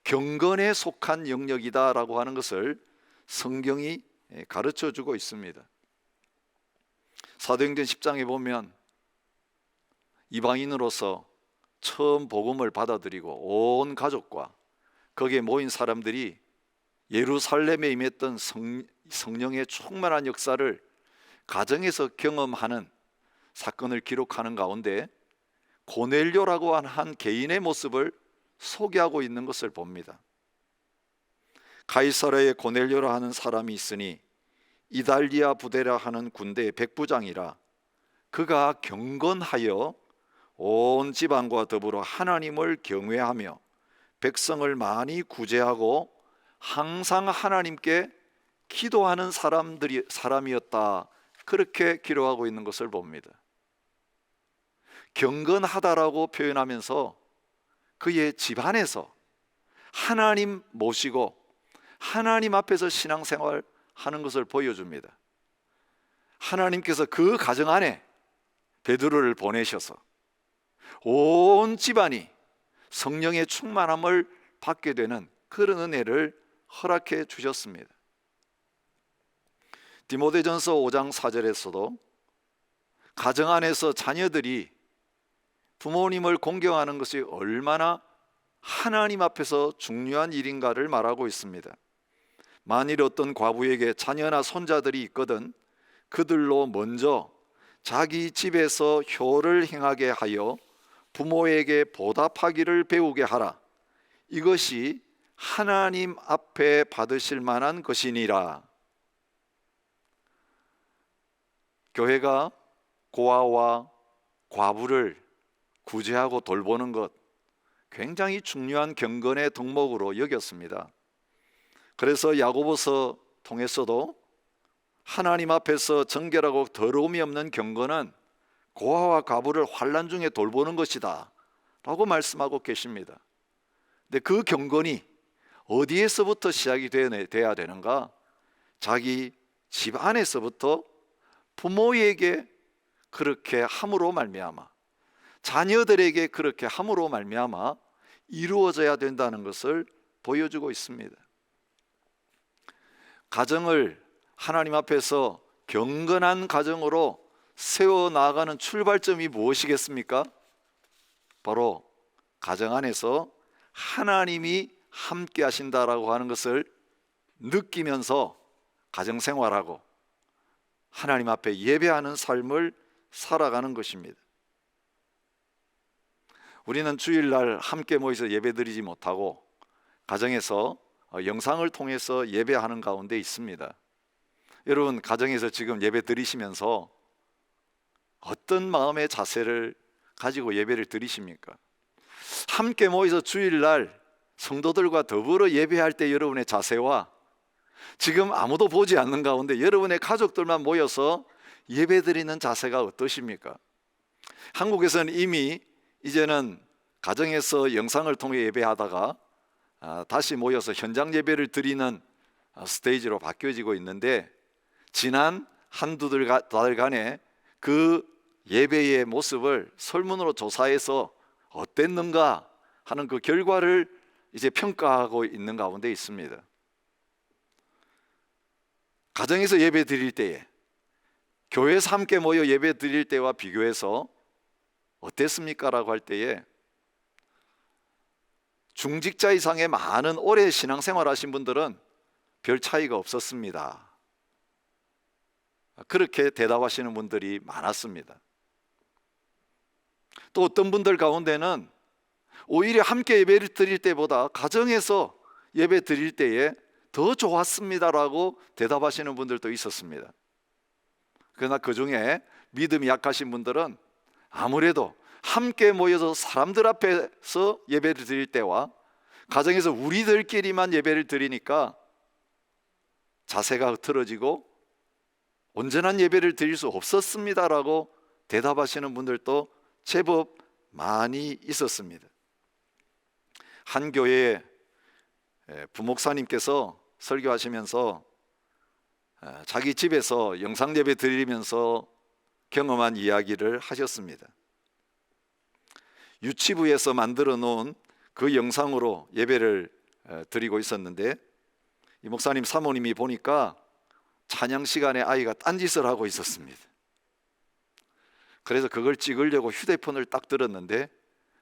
경건에 속한 영역이다라고 하는 것을 성경이 가르쳐 주고 있습니다. 사도행전 10장에 보면 이방인으로서 처음 복음을 받아들이고 온 가족과 거기에 모인 사람들이 예루살렘에 임했던 성령의 충만한 역사를 가정에서 경험하는 사건을 기록하는 가운데 고넬료라고 하는 한 개인의 모습을 소개하고 있는 것을 봅니다. 가이사랴에 고넬료라 하는 사람이 있으니 이달리아 부대라 하는 군대의 백부장이라. 그가 경건하여 온 집안과 더불어 하나님을 경외하며 백성을 많이 구제하고 항상 하나님께 기도하는 사람이었다. 그렇게 기록하고 있는 것을 봅니다. 경건하다라고 표현하면서 그의 집안에서 하나님 모시고 하나님 앞에서 신앙생활 하는 것을 보여줍니다. 하나님께서 그 가정 안에 베드로를 보내셔서 온 집안이 성령의 충만함을 받게 되는 그런 은혜를 허락해 주셨습니다. 디모데전서 5장 4절에서도 가정 안에서 자녀들이 부모님을 공경하는 것이 얼마나 하나님 앞에서 중요한 일인가를 말하고 있습니다. 만일 어떤 과부에게 자녀나 손자들이 있거든 그들로 먼저 자기 집에서 효를 행하게 하여 부모에게 보답하기를 배우게 하라. 이것이 하나님 앞에 받으실 만한 것이니라. 교회가 고아와 과부를 구제하고 돌보는 것 굉장히 중요한 경건의 덕목으로 여겼습니다. 그래서 야고보서 통해서도 하나님 앞에서 정결하고 더러움이 없는 경건은 고아와 과부를 환난 중에 돌보는 것이다 라고 말씀하고 계십니다. 근데 그 경건이 어디에서부터 시작이 돼야 되는가? 자기 집 안에서부터 부모에게 그렇게 함으로 말미암아 자녀들에게 그렇게 함으로 말미암아 이루어져야 된다는 것을 보여주고 있습니다. 가정을 하나님 앞에서 경건한 가정으로 세워나가는 출발점이 무엇이겠습니까? 바로 가정 안에서 하나님이 함께 하신다라고 하는 것을 느끼면서 가정생활하고 하나님 앞에 예배하는 삶을 살아가는 것입니다. 우리는 주일날 함께 모여서 예배드리지 못하고 가정에서 영상을 통해서 예배하는 가운데 있습니다. 여러분 가정에서 지금 예배 드리시면서 어떤 마음의 자세를 가지고 예배를 드리십니까? 함께 모여서 주일날 성도들과 더불어 예배할 때 여러분의 자세와 지금 아무도 보지 않는 가운데 여러분의 가족들만 모여서 예배 드리는 자세가 어떠십니까? 한국에서는 이미 이제는 가정에서 영상을 통해 예배하다가 다시 모여서 현장 예배를 드리는 스테이지로 바뀌어지고 있는데 지난 한두 달간의 그 예배의 모습을 설문으로 조사해서 어땠는가 하는 그 결과를 이제 평가하고 있는 가운데 있습니다. 가정에서 예배 드릴 때에 교회에서 함께 모여 예배 드릴 때와 비교해서 어땠습니까? 라고 할 때에 중직자 이상의 많은 오래 신앙생활 하신 분들은 별 차이가 없었습니다. 그렇게 대답하시는 분들이 많았습니다. 또 어떤 분들 가운데는 오히려 함께 예배를 드릴 때보다 가정에서 예배 드릴 때에 더 좋았습니다라고 대답하시는 분들도 있었습니다. 그러나 그 중에 믿음이 약하신 분들은 아무래도 함께 모여서 사람들 앞에서 예배를 드릴 때와 가정에서 우리들끼리만 예배를 드리니까 자세가 흐트러지고 온전한 예배를 드릴 수 없었습니다라고 대답하시는 분들도 제법 많이 있었습니다. 한 교회에 부목사님께서 설교하시면서 자기 집에서 영상 예배 드리면서 경험한 이야기를 하셨습니다. 유치부에서 만들어 놓은 그 영상으로 예배를 드리고 있었는데 이 목사님 사모님이 보니까 찬양 시간에 아이가 딴짓을 하고 있었습니다. 그래서 그걸 찍으려고 휴대폰을 딱 들었는데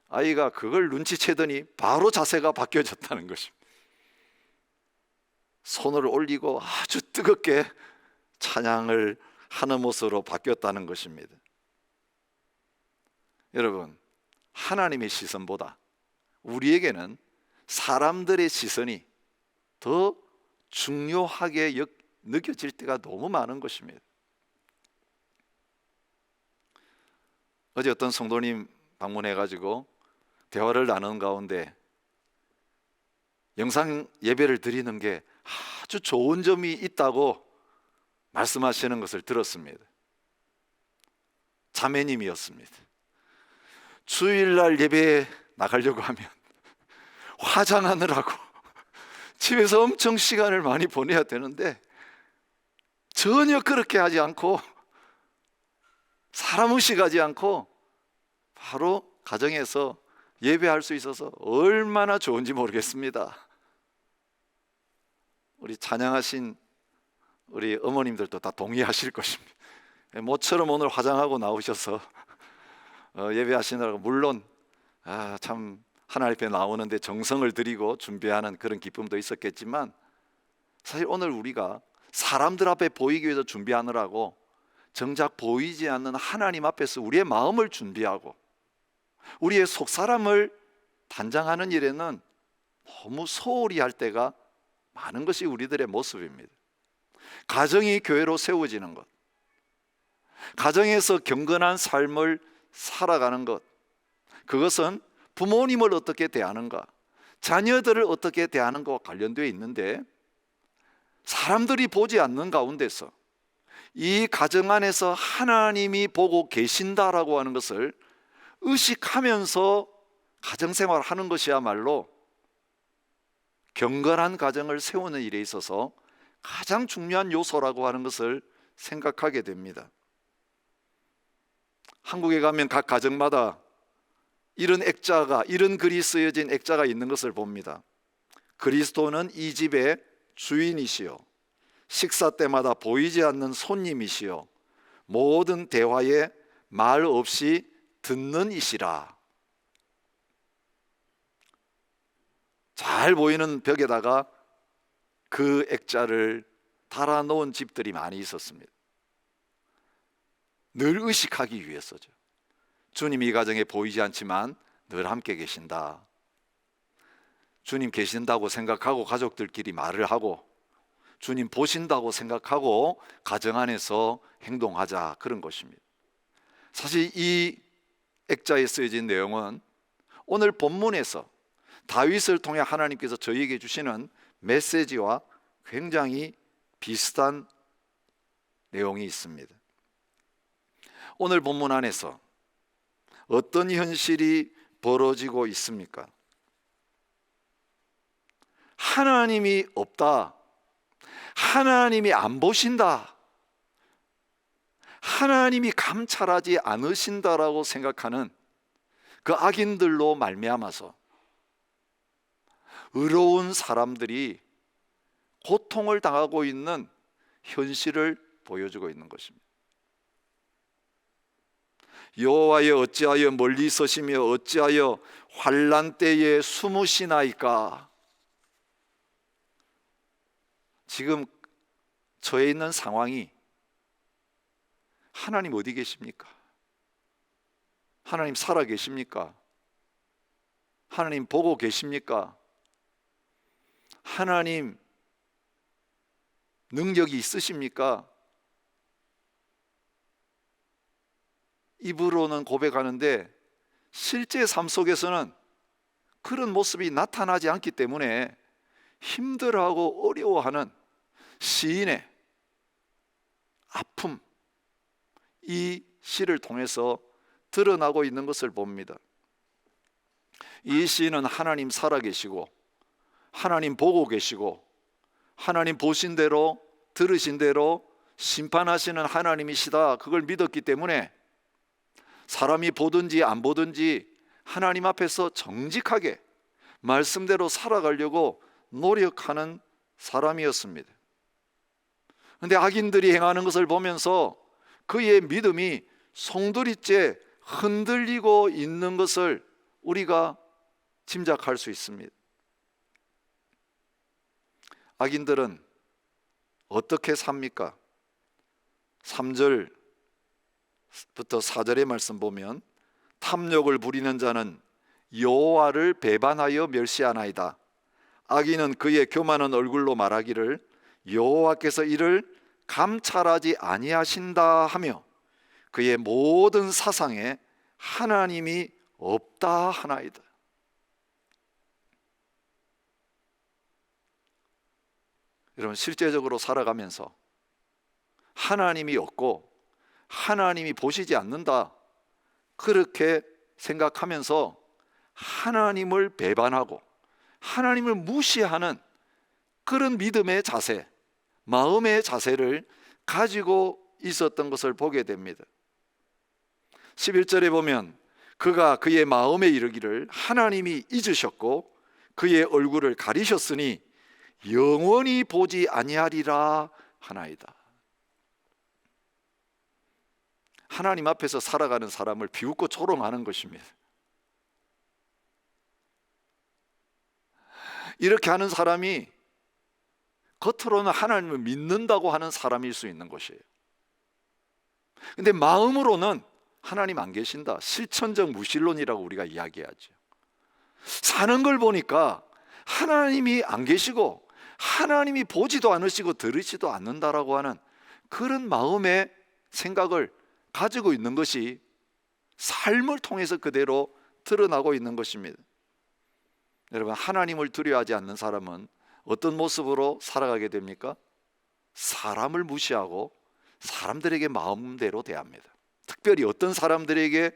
아이가 그걸 눈치채더니 바로 자세가 바뀌어졌다는 것입니다. 손을 올리고 아주 뜨겁게 찬양을 하는 모습으로 바뀌었다는 것입니다. 여러분, 하나님의 시선보다 우리에게는 사람들의 시선이 더 중요하게 느껴질 때가 너무 많은 것입니다. 어제 어떤 성도님 방문해가지고 대화를 나누는 가운데 영상 예배를 드리는 게 아주 좋은 점이 있다고 말씀하시는 것을 들었습니다. 자매님이었습니다. 주일날 예배에 나가려고 하면 화장하느라고 집에서 엄청 시간을 많이 보내야 되는데 전혀 그렇게 하지 않고 사람 의식하지 않고 바로 가정에서 예배할 수 있어서 얼마나 좋은지 모르겠습니다. 우리 찬양하신 우리 어머님들도 다 동의하실 것입니다. 모처럼 오늘 화장하고 나오셔서 예배하시느라고 물론 참 하나님 앞에 나오는데 정성을 들이고 준비하는 그런 기쁨도 있었겠지만 사실 오늘 우리가 사람들 앞에 보이기 위해서 준비하느라고 정작 보이지 않는 하나님 앞에서 우리의 마음을 준비하고 우리의 속사람을 단장하는 일에는 너무 소홀히 할 때가 많은 것이 우리들의 모습입니다. 가정이 교회로 세워지는 것, 가정에서 경건한 삶을 살아가는 것, 그것은 부모님을 어떻게 대하는가, 자녀들을 어떻게 대하는 것과 관련되어 있는데 사람들이 보지 않는 가운데서 이 가정 안에서 하나님이 보고 계신다라고 하는 것을 의식하면서 가정생활을 하는 것이야말로 경건한 가정을 세우는 일에 있어서 가장 중요한 요소라고 하는 것을 생각하게 됩니다. 한국에 가면 각 가정마다 이런 액자가, 이런 글이 쓰여진 액자가 있는 것을 봅니다. 그리스도는 이 집의 주인이시요, 식사 때마다 보이지 않는 손님이시요, 모든 대화에 말 없이 듣는 이시라. 잘 보이는 벽에다가 그 액자를 달아놓은 집들이 많이 있었습니다. 늘 의식하기 위해서죠. 주님이 이 가정에 보이지 않지만 늘 함께 계신다. 주님 계신다고 생각하고 가족들끼리 말을 하고 주님 보신다고 생각하고 가정 안에서 행동하자, 그런 것입니다. 사실 이 액자에 쓰여진 내용은 오늘 본문에서 다윗을 통해 하나님께서 저희에게 주시는 메시지와 굉장히 비슷한 내용이 있습니다. 오늘 본문 안에서 어떤 현실이 벌어지고 있습니까? 하나님이 없다, 하나님이 안 보신다, 하나님이 감찰하지 않으신다라고 생각하는 그 악인들로 말미암아서 의로운 사람들이 고통을 당하고 있는 현실을 보여주고 있는 것입니다. 여호와여 어찌하여 멀리 서시며 어찌하여 환난 때에 숨으시나이까. 지금 처해 있는 상황이 하나님 어디 계십니까? 하나님 살아 계십니까? 하나님 보고 계십니까? 하나님 능력이 있으십니까? 입으로는 고백하는데 실제 삶 속에서는 그런 모습이 나타나지 않기 때문에 힘들어하고 어려워하는 시인의 아픔, 이 시를 통해서 드러나고 있는 것을 봅니다. 이 시인은 하나님 살아계시고 하나님 보고 계시고 하나님 보신 대로 들으신 대로 심판하시는 하나님이시다, 그걸 믿었기 때문에 사람이 보든지 안 보든지 하나님 앞에서 정직하게 말씀대로 살아가려고 노력하는 사람이었습니다. 그런데 악인들이 행하는 것을 보면서 그의 믿음이 송두리째 흔들리고 있는 것을 우리가 짐작할 수 있습니다. 악인들은 어떻게 삽니까? 3절부터 4절의 말씀 보면 탐욕을 부리는 자는 여호와를 배반하여 멸시하나이다. 악인은 그의 교만한 얼굴로 말하기를 여호와께서 이를 감찰하지 아니하신다 하며 그의 모든 사상에 하나님이 없다 하나이다. 여러분, 실제적으로 살아가면서 하나님이 없고 하나님이 보시지 않는다 그렇게 생각하면서 하나님을 배반하고 하나님을 무시하는 그런 믿음의 자세, 마음의 자세를 가지고 있었던 것을 보게 됩니다. 11절에 보면 그가 그의 마음에 이르기를 하나님이 잊으셨고 그의 얼굴을 가리셨으니 영원히 보지 아니하리라 하나이다. 하나님 앞에서 살아가는 사람을 비웃고 조롱하는 것입니다. 이렇게 하는 사람이 겉으로는 하나님을 믿는다고 하는 사람일 수 있는 것이에요. 근데 마음으로는 하나님 안 계신다, 실천적 무신론이라고 우리가 이야기하죠. 사는 걸 보니까 하나님이 안 계시고 하나님이 보지도 않으시고 들으시도 않는다라고 하는 그런 마음의 생각을 가지고 있는 것이 삶을 통해서 그대로 드러나고 있는 것입니다. 여러분, 하나님을 두려워하지 않는 사람은 어떤 모습으로 살아가게 됩니까? 사람을 무시하고 사람들에게 마음대로 대합니다. 특별히 어떤 사람들에게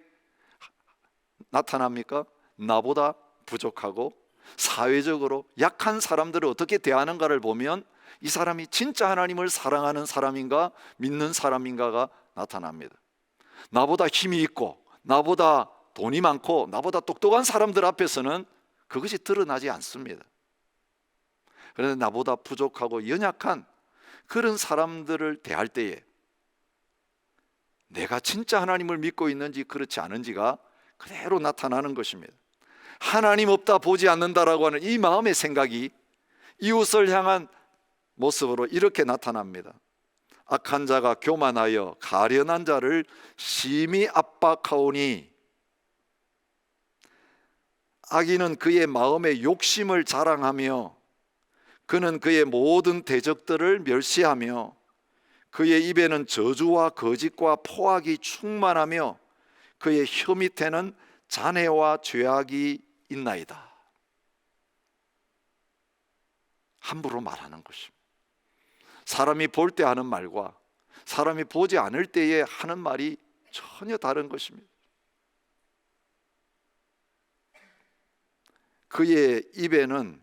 나타납니까? 나보다 부족하고 사회적으로 약한 사람들을 어떻게 대하는가를 보면 이 사람이 진짜 하나님을 사랑하는 사람인가 믿는 사람인가가 나타납니다. 나보다 힘이 있고 나보다 돈이 많고 나보다 똑똑한 사람들 앞에서는 그것이 드러나지 않습니다. 그런데 나보다 부족하고 연약한 그런 사람들을 대할 때에 내가 진짜 하나님을 믿고 있는지 그렇지 않은지가 그대로 나타나는 것입니다. 하나님 없다, 보지 않는다라고 하는 이 마음의 생각이 이웃을 향한 모습으로 이렇게 나타납니다. 악한 자가 교만하여 가련한 자를 심히 압박하오니 악인은 그의 마음의 욕심을 자랑하며 그는 그의 모든 대적들을 멸시하며 그의 입에는 저주와 거짓과 포악이 충만하며 그의 혀 밑에는 잔해와 죄악이 있나이다. 함부로 말하는 것입니다. 사람이 볼 때 하는 말과 사람이 보지 않을 때에 하는 말이 전혀 다른 것입니다. 그의 입에는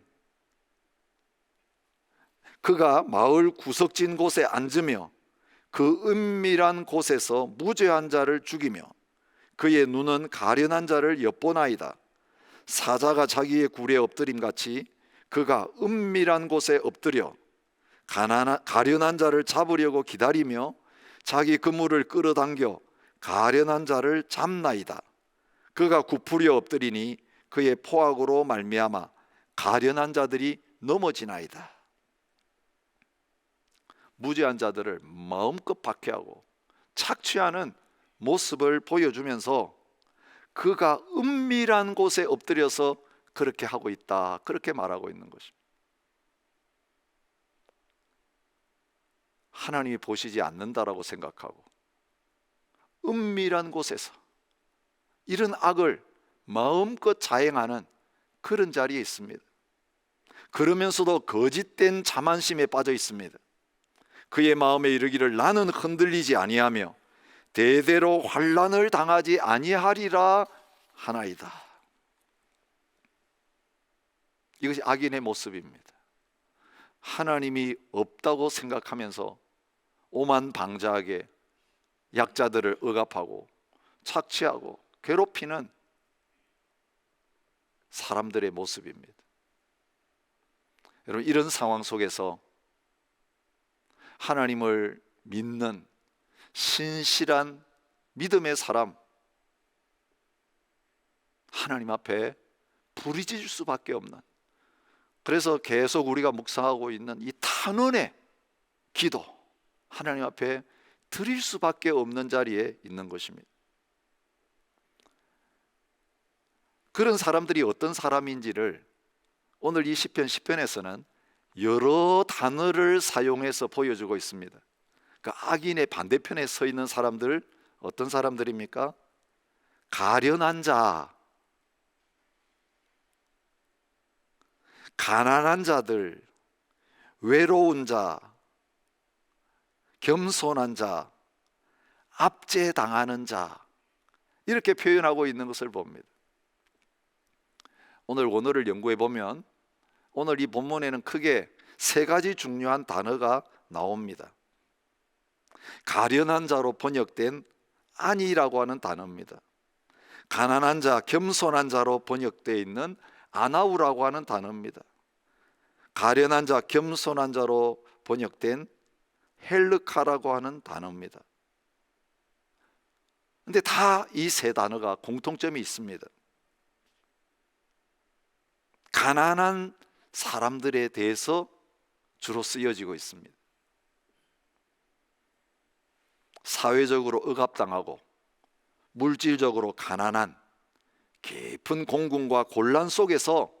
그가 마을 구석진 곳에 앉으며 그 은밀한 곳에서 무죄한 자를 죽이며 그의 눈은 가련한 자를 엿보나이다. 사자가 자기의 굴에 엎드림 같이 그가 은밀한 곳에 엎드려 가련한 자를 잡으려고 기다리며 자기 그물을 끌어당겨 가련한 자를 잡나이다. 그가 굽으려 엎드리니 그의 포악으로 말미암아 가련한 자들이 넘어지나이다. 무죄한 자들을 마음껏 박해하고 착취하는 모습을 보여주면서 그가 은밀한 곳에 엎드려서 그렇게 하고 있다, 그렇게 말하고 있는 것입니다. 하나님이 보시지 않는다라고 생각하고 은밀한 곳에서 이런 악을 마음껏 자행하는 그런 자리에 있습니다. 그러면서도 거짓된 자만심에 빠져 있습니다. 그의 마음에 이르기를 나는 흔들리지 아니하며 대대로 환난을 당하지 아니하리라 하나이다. 이것이 악인의 모습입니다. 하나님이 없다고 생각하면서 오만방자하게 약자들을 억압하고 착취하고 괴롭히는 사람들의 모습입니다. 여러분, 이런 상황 속에서 하나님을 믿는 신실한 믿음의 사람, 하나님 앞에 부르짖을 수밖에 없는, 그래서 계속 우리가 묵상하고 있는 이 탄원의 기도, 하나님 앞에 드릴 수밖에 없는 자리에 있는 것입니다. 그런 사람들이 어떤 사람인지를 오늘 이 시편 10편에서는 여러 단어를 사용해서 보여주고 있습니다. 그 악인의 반대편에 서 있는 사람들, 어떤 사람들입니까? 가련한 자, 가난한 자들, 외로운 자, 겸손한 자, 압제당하는 자, 이렇게 표현하고 있는 것을 봅니다. 오늘 원어를 연구해 보면 오늘 이 본문에는 크게 세 가지 중요한 단어가 나옵니다. 가련한 자로 번역된 안이라고 하는 단어입니다. 가난한 자, 겸손한 자로 번역되어 있는 아나우라고 하는 단어입니다. 가련한 자, 겸손한 자로 번역된 헬르카라고 하는 단어입니다. 근데 다 이 세 단어가 공통점이 있습니다. 가난한 사람들에 대해서 주로 쓰여지고 있습니다. 사회적으로 억압당하고 물질적으로 가난한 깊은 공군과 곤란 속에서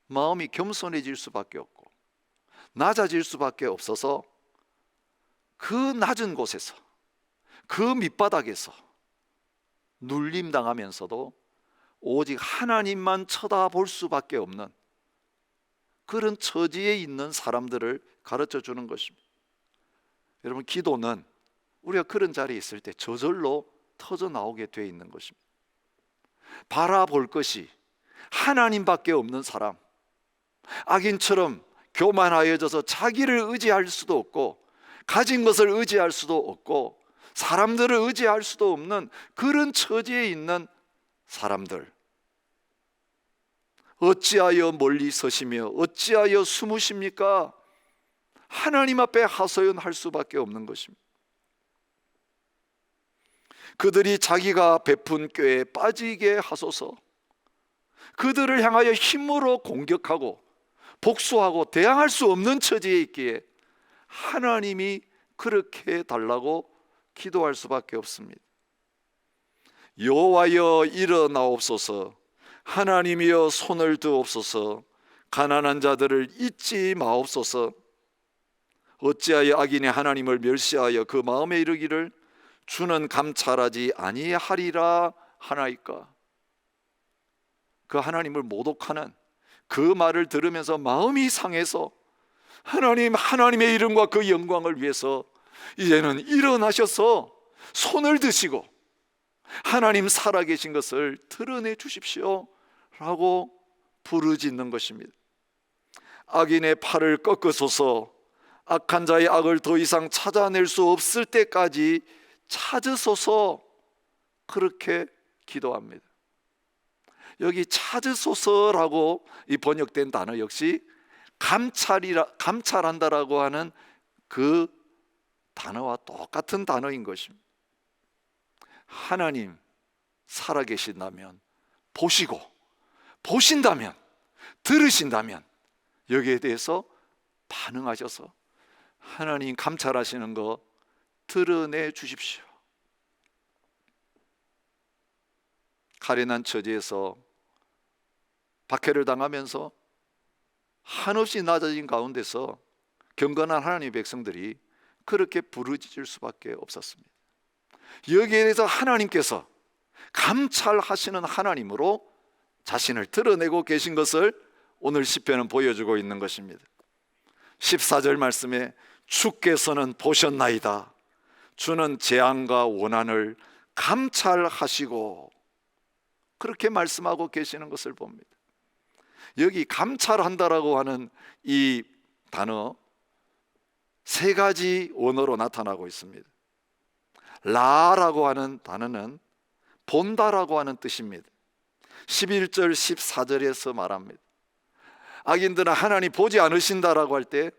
마음이 겸손해질 수밖에 없고 낮아질 수밖에 없어서 그 낮은 곳에서, 그 밑바닥에서 눌림당하면서도 오직 하나님만 쳐다볼 수밖에 없는 그런 처지에 있는 사람들을 가르쳐 주는 것입니다. 여러분, 기도는 우리가 그런 자리에 있을 때 저절로 터져 나오게 되어 있는 것입니다. 바라볼 것이 하나님밖에 없는 사람, 악인처럼 교만하여져서 자기를 의지할 수도 없고 가진 것을 의지할 수도 없고 사람들을 의지할 수도 없는 그런 처지에 있는 사람들, 어찌하여 멀리 서시며 어찌하여 숨으십니까? 하나님 앞에 하소연할 수밖에 없는 것입니다. 그들이 자기가 베푼 꾀에 빠지게 하소서. 그들을 향하여 힘으로 공격하고 복수하고 대항할 수 없는 처지에 있기에 하나님이 그렇게 해달라고 기도할 수밖에 없습니다. 여호와여 일어나옵소서. 하나님이여 손을 드옵소서. 가난한 자들을 잊지 마옵소서. 어찌하여 악인이 하나님을 멸시하여 그 마음에 이르기를 주는 감찰하지 아니하리라 하나이까. 그 하나님을 모독하는 그 말을 들으면서 마음이 상해서 하나님의 이름과 그 영광을 위해서 이제는 일어나셔서 손을 드시고 하나님 살아계신 것을 드러내 주십시오 라고 부르짖는 것입니다. 악인의 팔을 꺾으소서. 악한 자의 악을 더 이상 찾아낼 수 없을 때까지 찾으소서. 그렇게 기도합니다. 여기 찾으소서라고 이 번역된 단어 역시 감찰한다라고 하는 그 단어와 똑같은 단어인 것입니다. 하나님 살아계신다면, 보신다면, 들으신다면 여기에 대해서 반응하셔서 하나님 감찰하시는 거 드러내 주십시오. 가련한 처지에서 박해를 당하면서 한없이 낮아진 가운데서 경건한 하나님의 백성들이 그렇게 부르짖을 수밖에 없었습니다. 여기에 대해서 하나님께서 감찰하시는 하나님으로 자신을 드러내고 계신 것을 오늘 시편은 보여주고 있는 것입니다. 14절 말씀에 주께서는 보셨나이다. 주는 재앙과 원한을 감찰하시고, 그렇게 말씀하고 계시는 것을 봅니다. 여기 감찰한다라고 하는 이 단어 세 가지 원어로 나타나고 있습니다. 라라고 하는 단어는 본다라고 하는 뜻입니다. 11절 14절에서 말합니다. 악인들은 하나님 보지 않으신다라고 할 때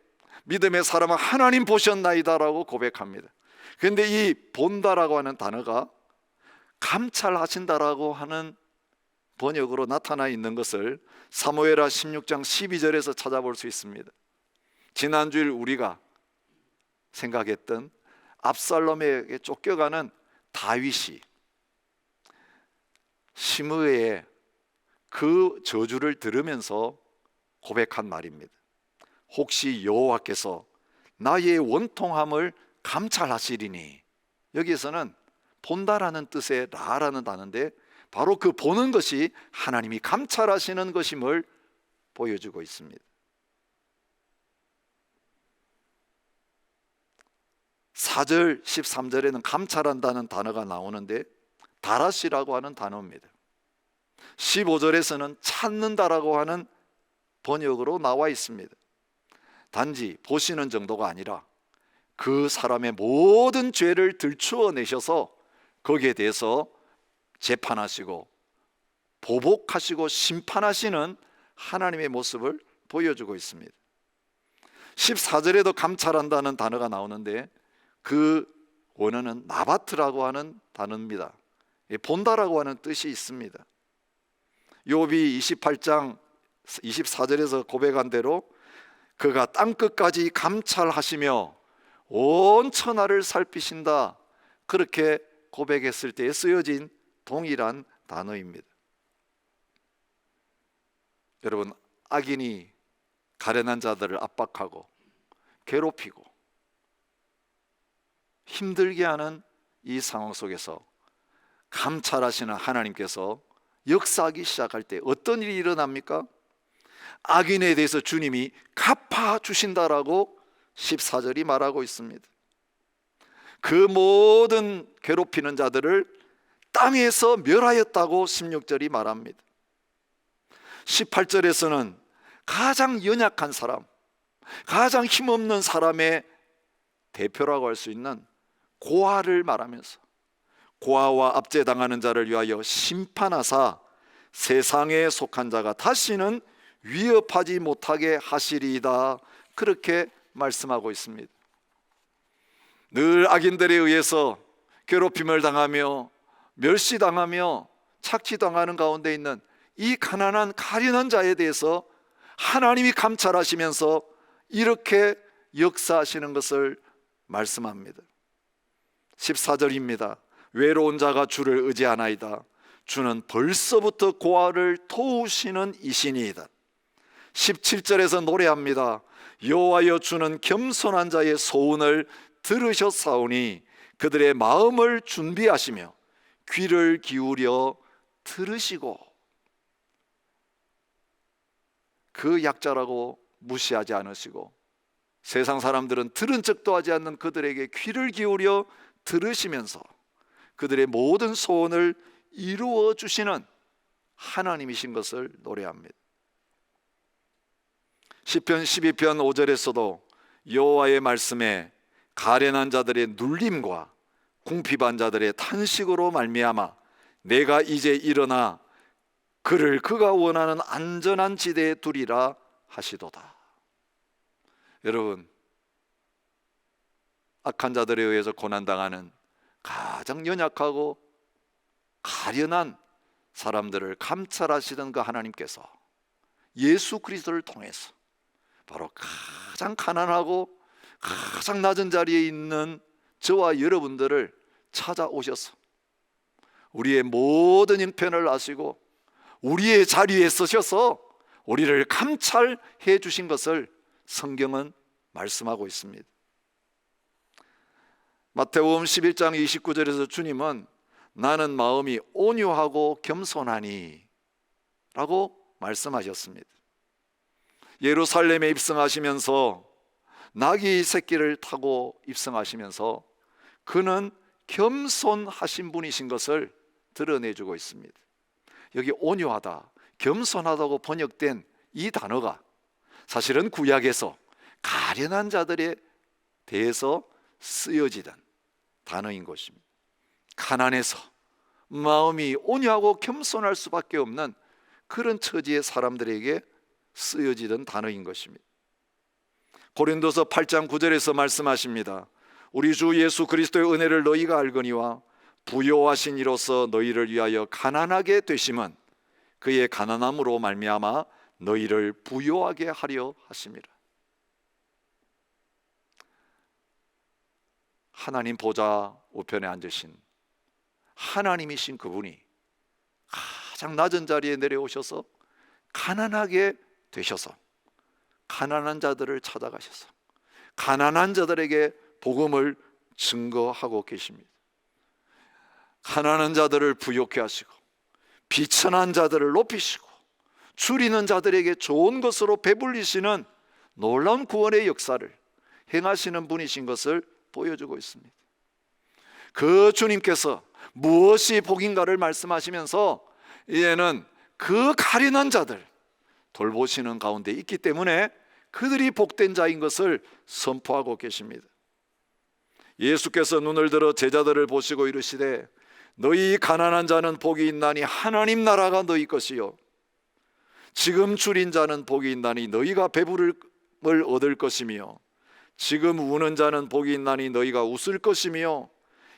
믿음의 사람은 하나님 보셨나이다라고 고백합니다. 그런데 이 본다라고 하는 단어가 감찰하신다라고 하는 번역으로 나타나 있는 것을 사무엘하 16장 12절에서 찾아볼 수 있습니다. 지난주일 우리가 생각했던 압살롬에게 쫓겨가는 다윗이 시므에의 그 저주를 들으면서 고백한 말입니다. 혹시 여호와께서 나의 원통함을 감찰하시리니, 여기에서는 본다라는 뜻의 라라는 단어인데 바로 그 보는 것이 하나님이 감찰하시는 것임을 보여주고 있습니다. 4절 13절에는 감찰한다는 단어가 나오는데 다라시라고 하는 단어입니다. 15절에서는 찾는다라고 하는 번역으로 나와 있습니다. 단지 보시는 정도가 아니라 그 사람의 모든 죄를 들추어내셔서 거기에 대해서 재판하시고 보복하시고 심판하시는 하나님의 모습을 보여주고 있습니다. 14절에도 감찰한다는 단어가 나오는데 그 원어는 나바트라고 하는 단어입니다. 본다라고 하는 뜻이 있습니다. 욥이 28장 24절에서 고백한 대로 그가 땅끝까지 감찰하시며 온 천하를 살피신다, 그렇게 고백했을 때에 쓰여진 동일한 단어입니다. 여러분, 악인이 가련한 자들을 압박하고 괴롭히고 힘들게 하는 이 상황 속에서 감찰하시는 하나님께서 역사하기 시작할 때 어떤 일이 일어납니까? 악인에 대해서 주님이 갚아주신다라고 14절이 말하고 있습니다. 그 모든 괴롭히는 자들을 땅에서 멸하였다고 16절이 말합니다. 18절에서는 가장 연약한 사람, 가장 힘없는 사람의 대표라고 할 수 있는 고아를 말하면서 고아와 압제당하는 자를 위하여 심판하사 세상에 속한 자가 다시는 위협하지 못하게 하시리이다, 그렇게 말씀하고 있습니다. 늘 악인들에 의해서 괴롭힘을 당하며 멸시당하며 착취당하는 가운데 있는 이 가난한 가련한 자에 대해서 하나님이 감찰하시면서 이렇게 역사하시는 것을 말씀합니다. 14절입니다. 외로운 자가 주를 의지하나이다. 주는 벌써부터 고아를 도우시는 이시니이다. 17절에서 노래합니다. 여호와여, 주는 겸손한 자의 소원을 들으셨사오니 그들의 마음을 준비하시며 귀를 기울여 들으시고. 그 약자라고 무시하지 않으시고 세상 사람들은 들은 척도 하지 않는 그들에게 귀를 기울여 들으시면서 그들의 모든 소원을 이루어 주시는 하나님이신 것을 노래합니다. 시편 12편 5절에서도 여호와의 말씀에 가련한 자들의 눌림과 궁핍한 자들의 탄식으로 말미암아 내가 이제 일어나 그를 그가 원하는 안전한 지대에 두리라 하시도다. 여러분, 악한 자들에 의해서 고난당하는 가장 연약하고 가련한 사람들을 감찰하시던 그 하나님께서 예수 그리스도를 통해서 바로 가장 가난하고 가장 낮은 자리에 있는 저와 여러분들을 찾아오셔서 우리의 모든 형편을 아시고 우리의 자리에 서셔서 우리를 감찰해 주신 것을 성경은 말씀하고 있습니다. 마태복음 11장 29절에서 주님은 나는 마음이 온유하고 겸손하니 라고 말씀하셨습니다. 예루살렘에 입성하시면서 나귀 새끼를 타고 입성하시면서 그는 겸손하신 분이신 것을 드러내주고 있습니다. 여기 온유하다, 겸손하다고 번역된 이 단어가 사실은 구약에서 가련한 자들에 대해서 쓰여지던 단어인 것입니다. 가난해서 마음이 온유하고 겸손할 수밖에 없는 그런 처지의 사람들에게 쓰여지던 단어인 것입니다. 고린도서 8장 9절에서 말씀하십니다. 우리 주 예수 그리스도의 은혜를 너희가 알거니와 부요하신 이로서 너희를 위하여 가난하게 되심은 그의 가난함으로 말미암아 너희를 부요하게 하려 하심이라. 하나님 보좌 우편에 앉으신 하나님이신 그분이 가장 낮은 자리에 내려오셔서 가난하게 되셔서 가난한 자들을 찾아가셔서 가난한 자들에게 복음을 증거하고 계십니다. 가난한 자들을 부욕해 하시고 비천한 자들을 높이시고 줄이는 자들에게 좋은 것으로 배불리시는 놀라운 구원의 역사를 행하시는 분이신 것을 보여주고 있습니다. 그 주님께서 무엇이 복인가를 말씀하시면서 이제는 그 가련한 자들 돌보시는 가운데 있기 때문에 그들이 복된 자인 것을 선포하고 계십니다. 예수께서 눈을 들어 제자들을 보시고 이르시되 너희 가난한 자는 복이 있나니 하나님 나라가 너희 것이요 지금 줄인 자는 복이 있나니 너희가 배부름을 얻을 것이며 지금 우는 자는 복이 있나니 너희가 웃을 것이며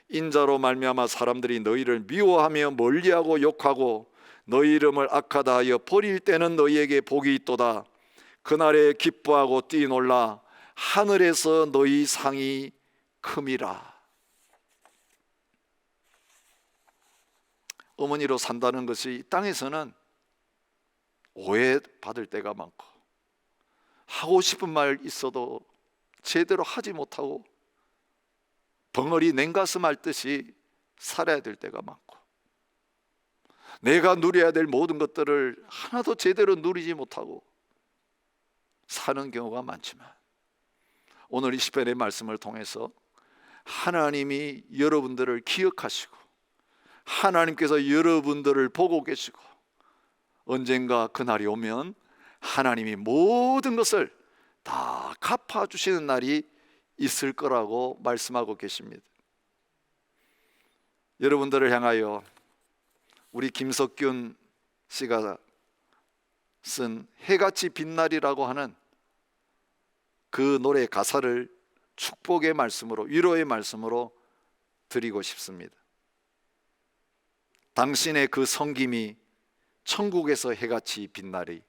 인자로 말미암아 사람들이 너희를 미워하며 멀리하고 욕하고 너희 이름을 악하다 하여 버릴 때는 너희에게 복이 있도다. 그날에 기뻐하고 뛰놀라 하늘에서 너희 상이 큼이라. 어머니로 산다는 것이 이 땅에서는 오해받을 때가 많고 하고 싶은 말 있어도 제대로 하지 못하고 벙어리 냉가슴 앓듯이 살아야 될 때가 많고 내가 누려야 될 모든 것들을 하나도 제대로 누리지 못하고 사는 경우가 많지만 오늘 이 시편의 말씀을 통해서 하나님이 여러분들을 기억하시고 하나님께서 여러분들을 보고 계시고 언젠가 그날이 오면 하나님이 모든 것을 다 갚아주시는 날이 있을 거라고 말씀하고 계십니다. 여러분들을 향하여 우리 김석균 씨가 쓴 해같이 빛날이라고 하는 그 노래 가사를 축복의 말씀으로 위로의 말씀으로 드리고 싶습니다. 당신의 그 섬김이 천국에서 해같이 빛나리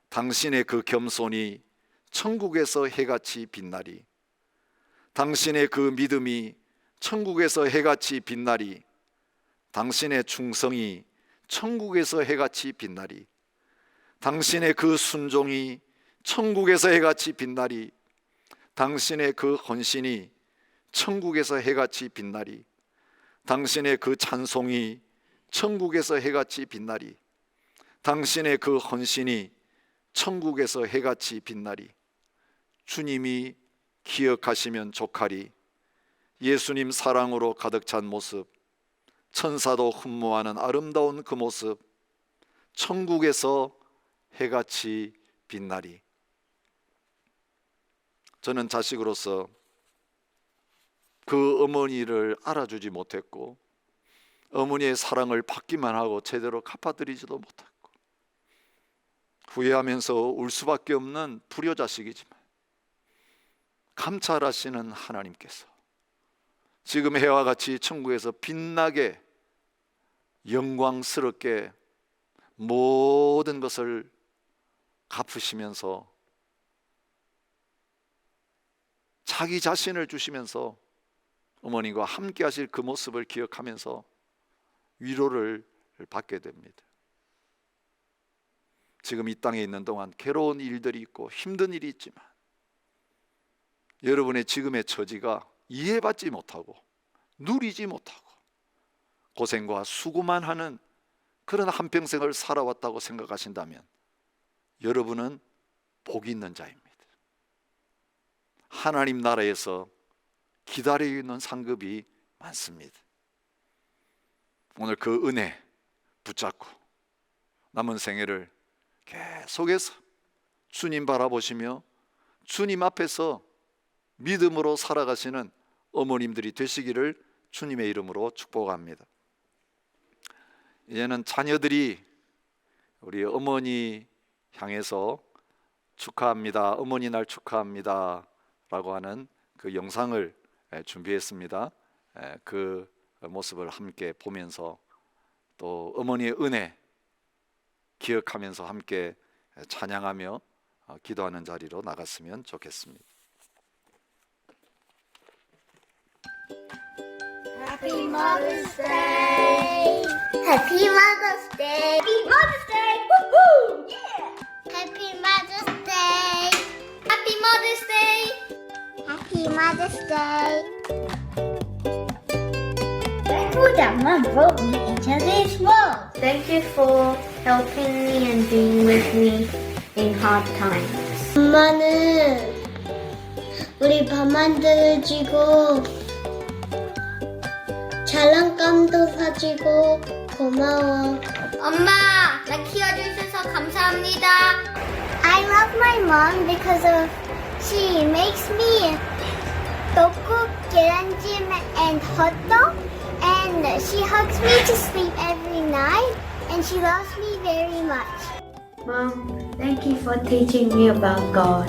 당신의 그 겸손이 천국에서 해같이 빛나리 당신의 그 믿음이 천국에서 해같이 빛나리 당신의 충성이 천국에서 해같이 빛나리 당신의 그 순종이 천국에서 해같이 빛나리 당신의 그 헌신이 천국에서 해같이 빛나리 당신의 그 찬송이 천국에서 해같이 빛나리 당신의 그 헌신이 천국에서 해같이 빛나리 주님이 기억하시면 족하리 예수님 사랑으로 가득 찬 모습 천사도 흠모하는 아름다운 그 모습 천국에서 해같이 빛나리. 저는 자식으로서 그 어머니를 알아주지 못했고 어머니의 사랑을 받기만 하고 제대로 갚아드리지도 못했고 후회하면서 울 수밖에 없는 불효자식이지만 감찰하시는 하나님께서 지금 해와 같이 천국에서 빛나게 영광스럽게 모든 것을 갚으시면서 자기 자신을 주시면서 어머니와 함께 하실 그 모습을 기억하면서 위로를 받게 됩니다. 지금 이 땅에 있는 동안 괴로운 일들이 있고 힘든 일이 있지만 여러분의 지금의 처지가 이해받지 못하고 누리지 못하고 고생과 수고만 하는 그런 한평생을 살아왔다고 생각하신다면 여러분은 복이 있는 자입니다. 하나님 나라에서 기다리고 있는 상급이 많습니다. 오늘 그 은혜 붙잡고 남은 생애를 계속해서 주님 바라보시며 주님 앞에서 믿음으로 살아가시는 어머님들이 되시기를 주님의 이름으로 축복합니다. 이제는 자녀들이 우리 어머니 향해서 축하합니다, 어머니 날 축하합니다 라고 하는 그 영상을 준비했습니다. 그 모습을 함께 보면서 또 어머니의 은혜 기억하면서 함께 찬양하며 기도하는 자리로 나갔으면 좋겠습니다. Happy Mother's Day! Happy Mother's Day! Happy Mother's Day! Woohoo! Yeah! Happy Mother's Day! Happy Mother's Day! Happy Mother's Day! Thank you that Mom wrote me into this world. Thank you for helping me and being with me in hard times. 엄마는 우리 밥 만들어주고 장난감도 사주고 고마워. 엄마, 나 키워주셔서 감사합니다. I love my mom because of she makes me 떡국, 계란찜, and hot dog, and she hugs me to sleep every night, and she loves me very much. Mom, thank you for teaching me about God.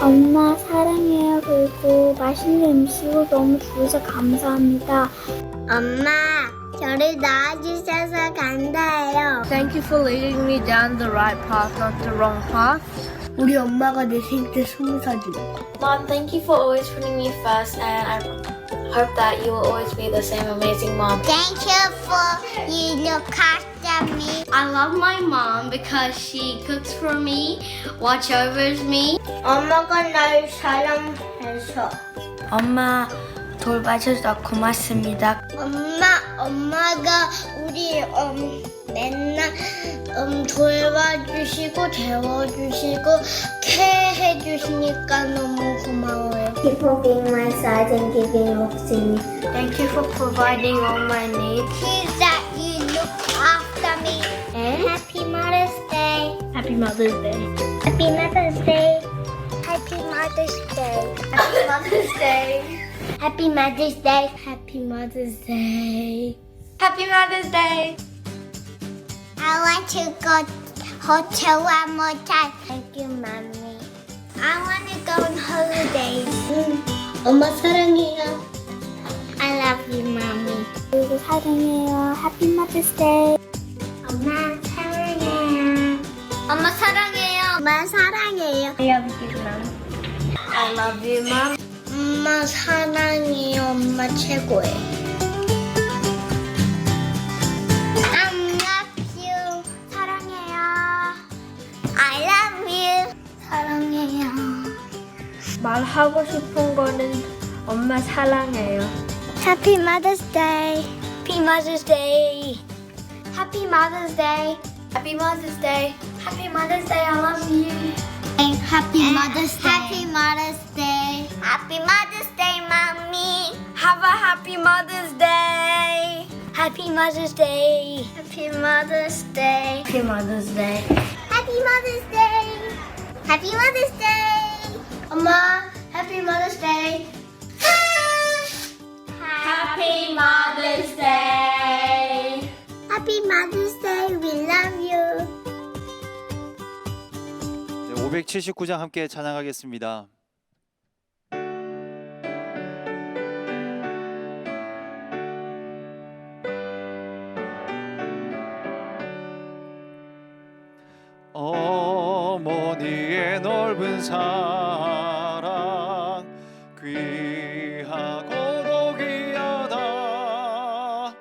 엄마 사랑해요. 그리고 맛있는 음식을 너무 주셔서 감사합니다. 엄마, 저를 낳아주셔서 감사해요. Thank you for leading me down the right path, not the wrong path. 우리 엄마가 내 생일 때 20살 준 Mom, thank you for always putting me first, and I hope that you will always be the same amazing mom. Thank you for you look after me. I love my mom because she cooks for me, watch overs me. 엄마가 날 사랑해서. 엄마 돌봐줘서 고맙습니다. 엄마가 우리 맨날 돌봐주시고 재워주시고 케어해주시니까 너무 고마워요. Keep for being my side and giving love to me. Thank you for providing all my needs. Please that you look after me. And Happy Mother's Day. Happy Mother's Day. Happy Mother's Day. Happy Mother's Day. Happy Mother's Day. Happy Mother's Day. Happy Mother's Day. Happy Mother's Day! I want to go hotel one more time. Thank you, Mommy. I want to go on holidays. 엄마 사랑해요. I love you, Mommy. 그리고 사랑해요. Happy Mother's Day. 엄마 사랑해요. 엄마 사랑해요. 엄마 사랑해요. I love you, Mom. I love you, Mom. 엄마 사랑해요. 엄마 최고예요. I love you. 사랑해요. I love you. 사랑해요. 말하고 싶은 거는 엄마 사랑해요. Happy Mother's Day. Happy Mother's Day. Happy Mother's Day. Happy Mother's Day! Happy Mother's Day! I love you! Happy Mother's Day. Happy Mother's Day. Happy Mother's Day, Mommy. Have a happy Mother's Day! Happy Mother's Day. Happy Mother's Day. Happy Mother's Day. Happy Mother's Day. Happy Mother's Day. 엄마, Happy Mother's Day. Happy Mother's Day! Happy Mother's Day. We love you. 네, 579장 함께 찬양하겠습니다. 어머니의 넓은 사랑 귀하고도 귀하다.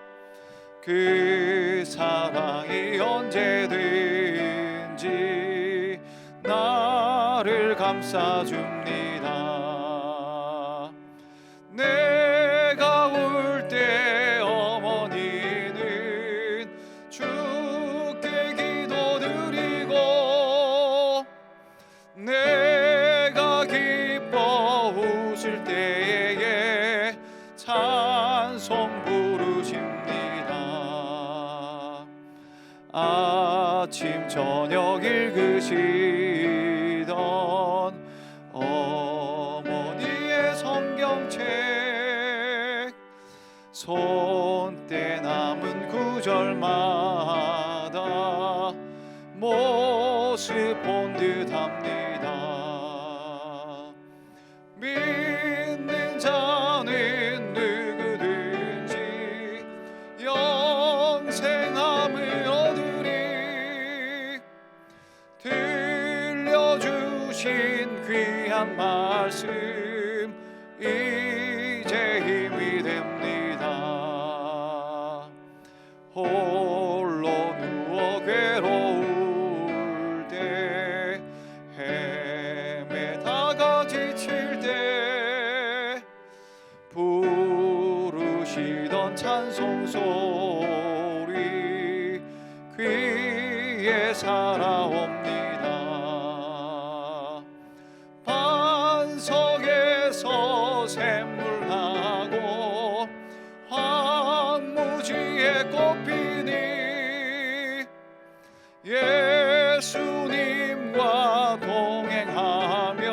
그 사랑이 언제든지 나를 감싸줍니다. 내가 울 때 어머니는 주께 기도드리고 내가 기뻐 웃을 때에 찬송 부르십니다. 아침 저녁 읽으시던 어머니의 성경책 손때 남은 구절마다 모습 본 듯합니다. 믿는 자 주신 귀한 말씀 이제 힘이 됩니다. 홀로 누워 괴로울 때 헤매다가 지칠 때 부르시던 찬송 소리 귀에 살아옵니다. 반석에서 샘물나고 황무지에 꽃피니 예수님과 동행하면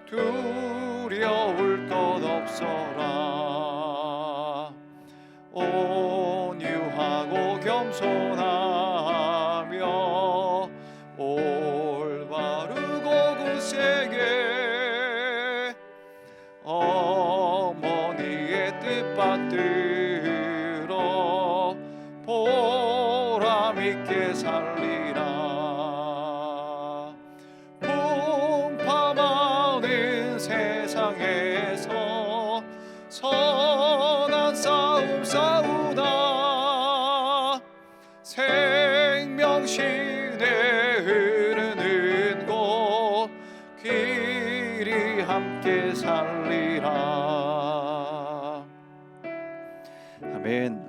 두려울 것 없어라. 온유하고 겸손하며 올바르고 굳세게 어머니의 뜻 받들어 보람있게 살리라. 풍파많은 세상에서 선한 싸움 싸우다 생명신에 흐르는 곳 길이 함께 살리라. 아멘.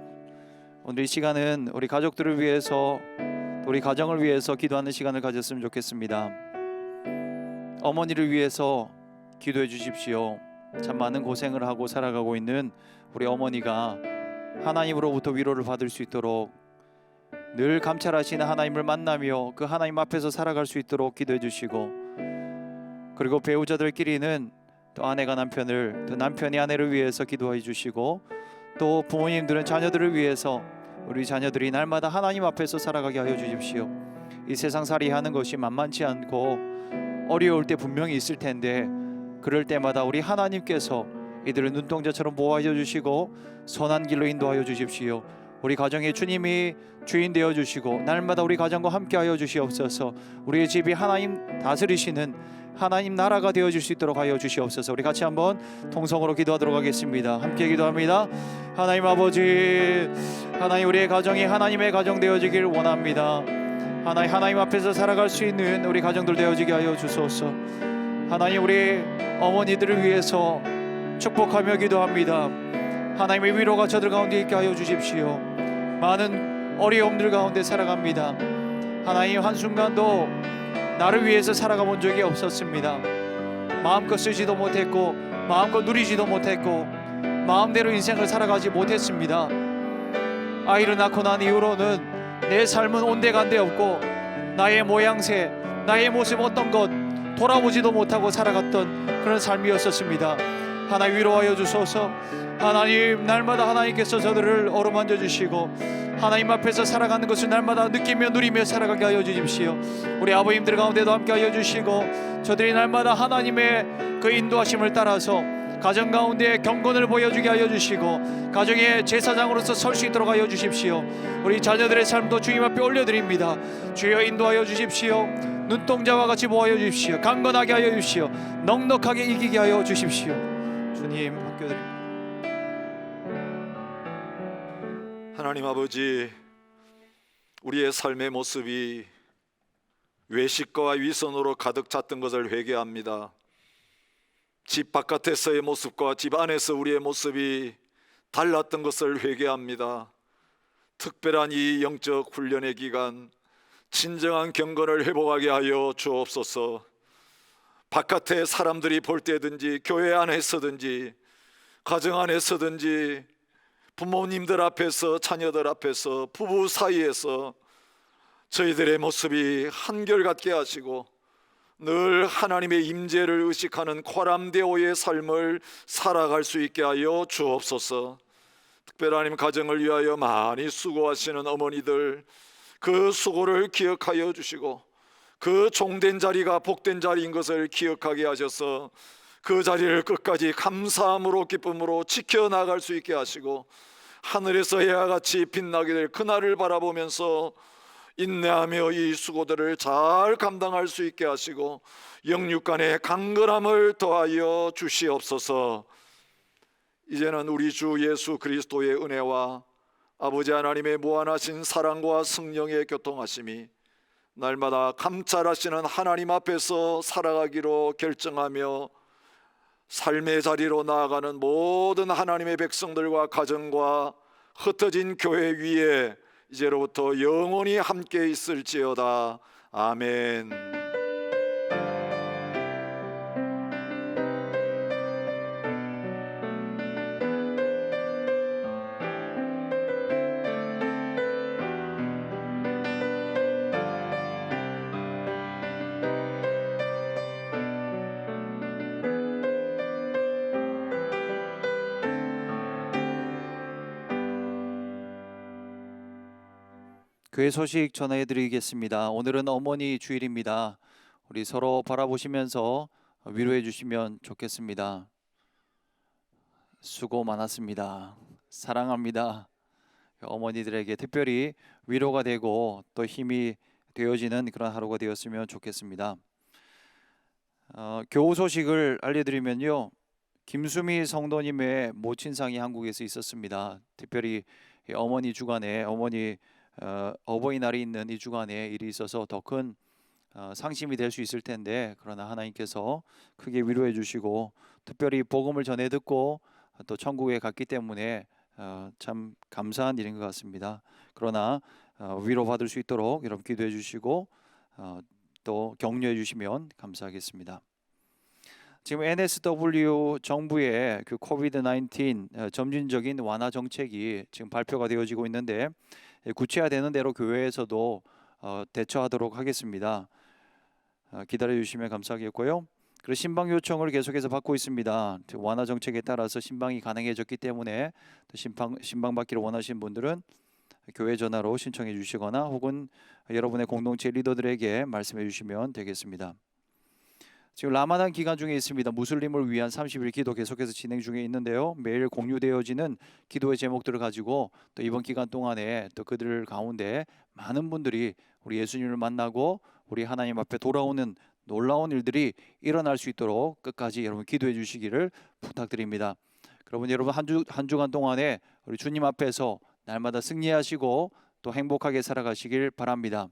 오늘 이 시간은 우리 가족들을 위해서, 우리 가정을 위해서 기도하는 시간을 가졌으면 좋겠습니다. 어머니를 위해서 기도해 주십시오. 참 많은 고생을 하고 살아가고 있는 우리 어머니가 하나님으로부터 위로를 받을 수 있도록 늘 감찰하시는 하나님을 만나며 그 하나님 앞에서 살아갈 수 있도록 기도해 주시고, 그리고 배우자들끼리는 또 아내가 남편을, 또 남편이 아내를 위해서 기도해 주시고, 또 부모님들은 자녀들을 위해서 우리 자녀들이 날마다 하나님 앞에서 살아가게 하여 주십시오. 이 세상살이 하는 것이 만만치 않고 어려울 때 분명히 있을 텐데, 그럴 때마다 우리 하나님께서 이들을 눈동자처럼 보호하여 주시고 선한 길로 인도하여 주십시오. 우리 가정에 주님이 주인 되어 주시고 날마다 우리 가정과 함께 하여 주시옵소서. 우리의 집이 하나님 다스리시는 하나님 나라가 되어 줄 수 있도록 하여 주시옵소서. 우리 같이 한번 통성으로 기도하도록 하겠습니다. 함께 기도합니다. 하나님 아버지, 하나님 우리의 가정이 하나님의 가정 되어지길 원합니다. 하나님 앞에서 살아갈 수 있는 우리 가정들 되어지게 하여 주소서. 하나님 우리 어머니들을 위해서 축복하며 기도합니다. 하나님의 위로가 저들 가운데 있게 하여 주십시오. 많은 어려움들 가운데 살아갑니다. 하나님 한순간도 나를 위해서 살아가 본 적이 없었습니다. 마음껏 쓰지도 못했고 마음껏 누리지도 못했고 마음대로 인생을 살아가지 못했습니다. 아이를 낳고 난 이후로는 내 삶은 온데간데 없고 나의 모양새, 나의 모습 어떤 것 돌아보지도 못하고 살아갔던 그런 삶이었었습니다. 하나님 위로하여 주소서. 하나님 날마다 하나님께서 저들을 어루만져 주시고 하나님 앞에서 살아가는 것을 날마다 느끼며 누리며 살아가게 하여 주십시오. 우리 아버님들 가운데도 함께 하여 주시고 저들이 날마다 하나님의 그 인도하심을 따라서 가정 가운데 경건을 보여주게 하여 주시고 가정의 제사장으로서 설 수 있도록 하여 주십시오. 우리 자녀들의 삶도 주님 앞에 올려드립니다. 주여 인도하여 주십시오. 눈동자와 같이 보호하여 주십시오. 강건하게 하여 주십시오. 넉넉하게 이기게 하여 주십시오. 주님 맡겨드립니다. 하나님 아버지, 우리의 삶의 모습이 외식과 위선으로 가득 찼던 것을 회개합니다. 집 바깥에서의 모습과 집 안에서 우리의 모습이 달랐던 것을 회개합니다. 특별한 이 영적 훈련의 기간 진정한 경건을 회복하게 하여 주옵소서. 바깥에 사람들이 볼 때든지 교회 안에서든지 가정 안에서든지 부모님들 앞에서 자녀들 앞에서 부부 사이에서 저희들의 모습이 한결같게 하시고 늘 하나님의 임재를 의식하는 코람데오의 삶을 살아갈 수 있게 하여 주옵소서. 특별히 하나님 가정을 위하여 많이 수고하시는 어머니들 그 수고를 기억하여 주시고 그 종된 자리가 복된 자리인 것을 기억하게 하셔서 그 자리를 끝까지 감사함으로 기쁨으로 지켜나갈 수 있게 하시고 하늘에서 해와 같이 빛나게 될 그날을 바라보면서 인내하며 이 수고들을 잘 감당할 수 있게 하시고 영육간의 강건함을 더하여 주시옵소서. 이제는 우리 주 예수 그리스도의 은혜와 아버지 하나님의 무한하신 사랑과 성령의 교통하심이 날마다 감찰하시는 하나님 앞에서 살아가기로 결정하며 삶의 자리로 나아가는 모든 하나님의 백성들과 가정과 흩어진 교회 위에 이제로부터 영원히 함께 있을지어다. 아멘. 교회 소식 전해드리겠습니다. 오늘은 어머니 주일입니다. 우리 서로 바라보시면서 위로해 주시면 좋겠습니다. 수고 많았습니다. 사랑합니다. 어머니들에게 특별히 위로가 되고 또 힘이 되어지는 그런 하루가 되었으면 좋겠습니다. 교우 소식을 알려드리면요, 김수미 성도님의 모친상이 한국에서 있었습니다. 특별히 어머니 주간에 어버이날이 있는 이 주간에 일이 있어서 더 큰 상심이 될 수 있을 텐데, 그러나 하나님께서 크게 위로해 주시고 특별히 복음을 전해 듣고 또 천국에 갔기 때문에 참 감사한 일인 것 같습니다. 그러나 위로받을 수 있도록 여러분 기도해 주시고 또 격려해 주시면 감사하겠습니다. 지금 NSW 정부의 그 코비드-19 점진적인 완화 정책이 지금 발표가 되어지고 있는데, 구체화되는 대로 교회에서도 대처하도록 하겠습니다. 기다려 주시면 감사하겠고요. 그리고 신방 요청을 계속해서 받고 있습니다. 완화 정책에 따라서 신방이 가능해졌기 때문에 신방 받기를 원하시는 분들은 교회 전화로 신청해 주시거나 혹은 여러분의 공동체 리더들에게 말씀해 주시면 되겠습니다. 지금 라마단 기간 중에 있습니다. 무슬림을 위한 30일 기도 계속해서 진행 중에 있는데요, 매일 공유되어지는 기도의 제목들을 가지고 또 이번 기간 동안에 또 그들 가운데 많은 분들이 우리 예수님을 만나고 우리 하나님 앞에 돌아오는 놀라운 일들이 일어날 수 있도록 끝까지 여러분 기도해 주시기를 부탁드립니다. 그러면 여러분 한 주간 동안에 우리 주님 앞에서 날마다 승리하시고 또 행복하게 살아가시길 바랍니다.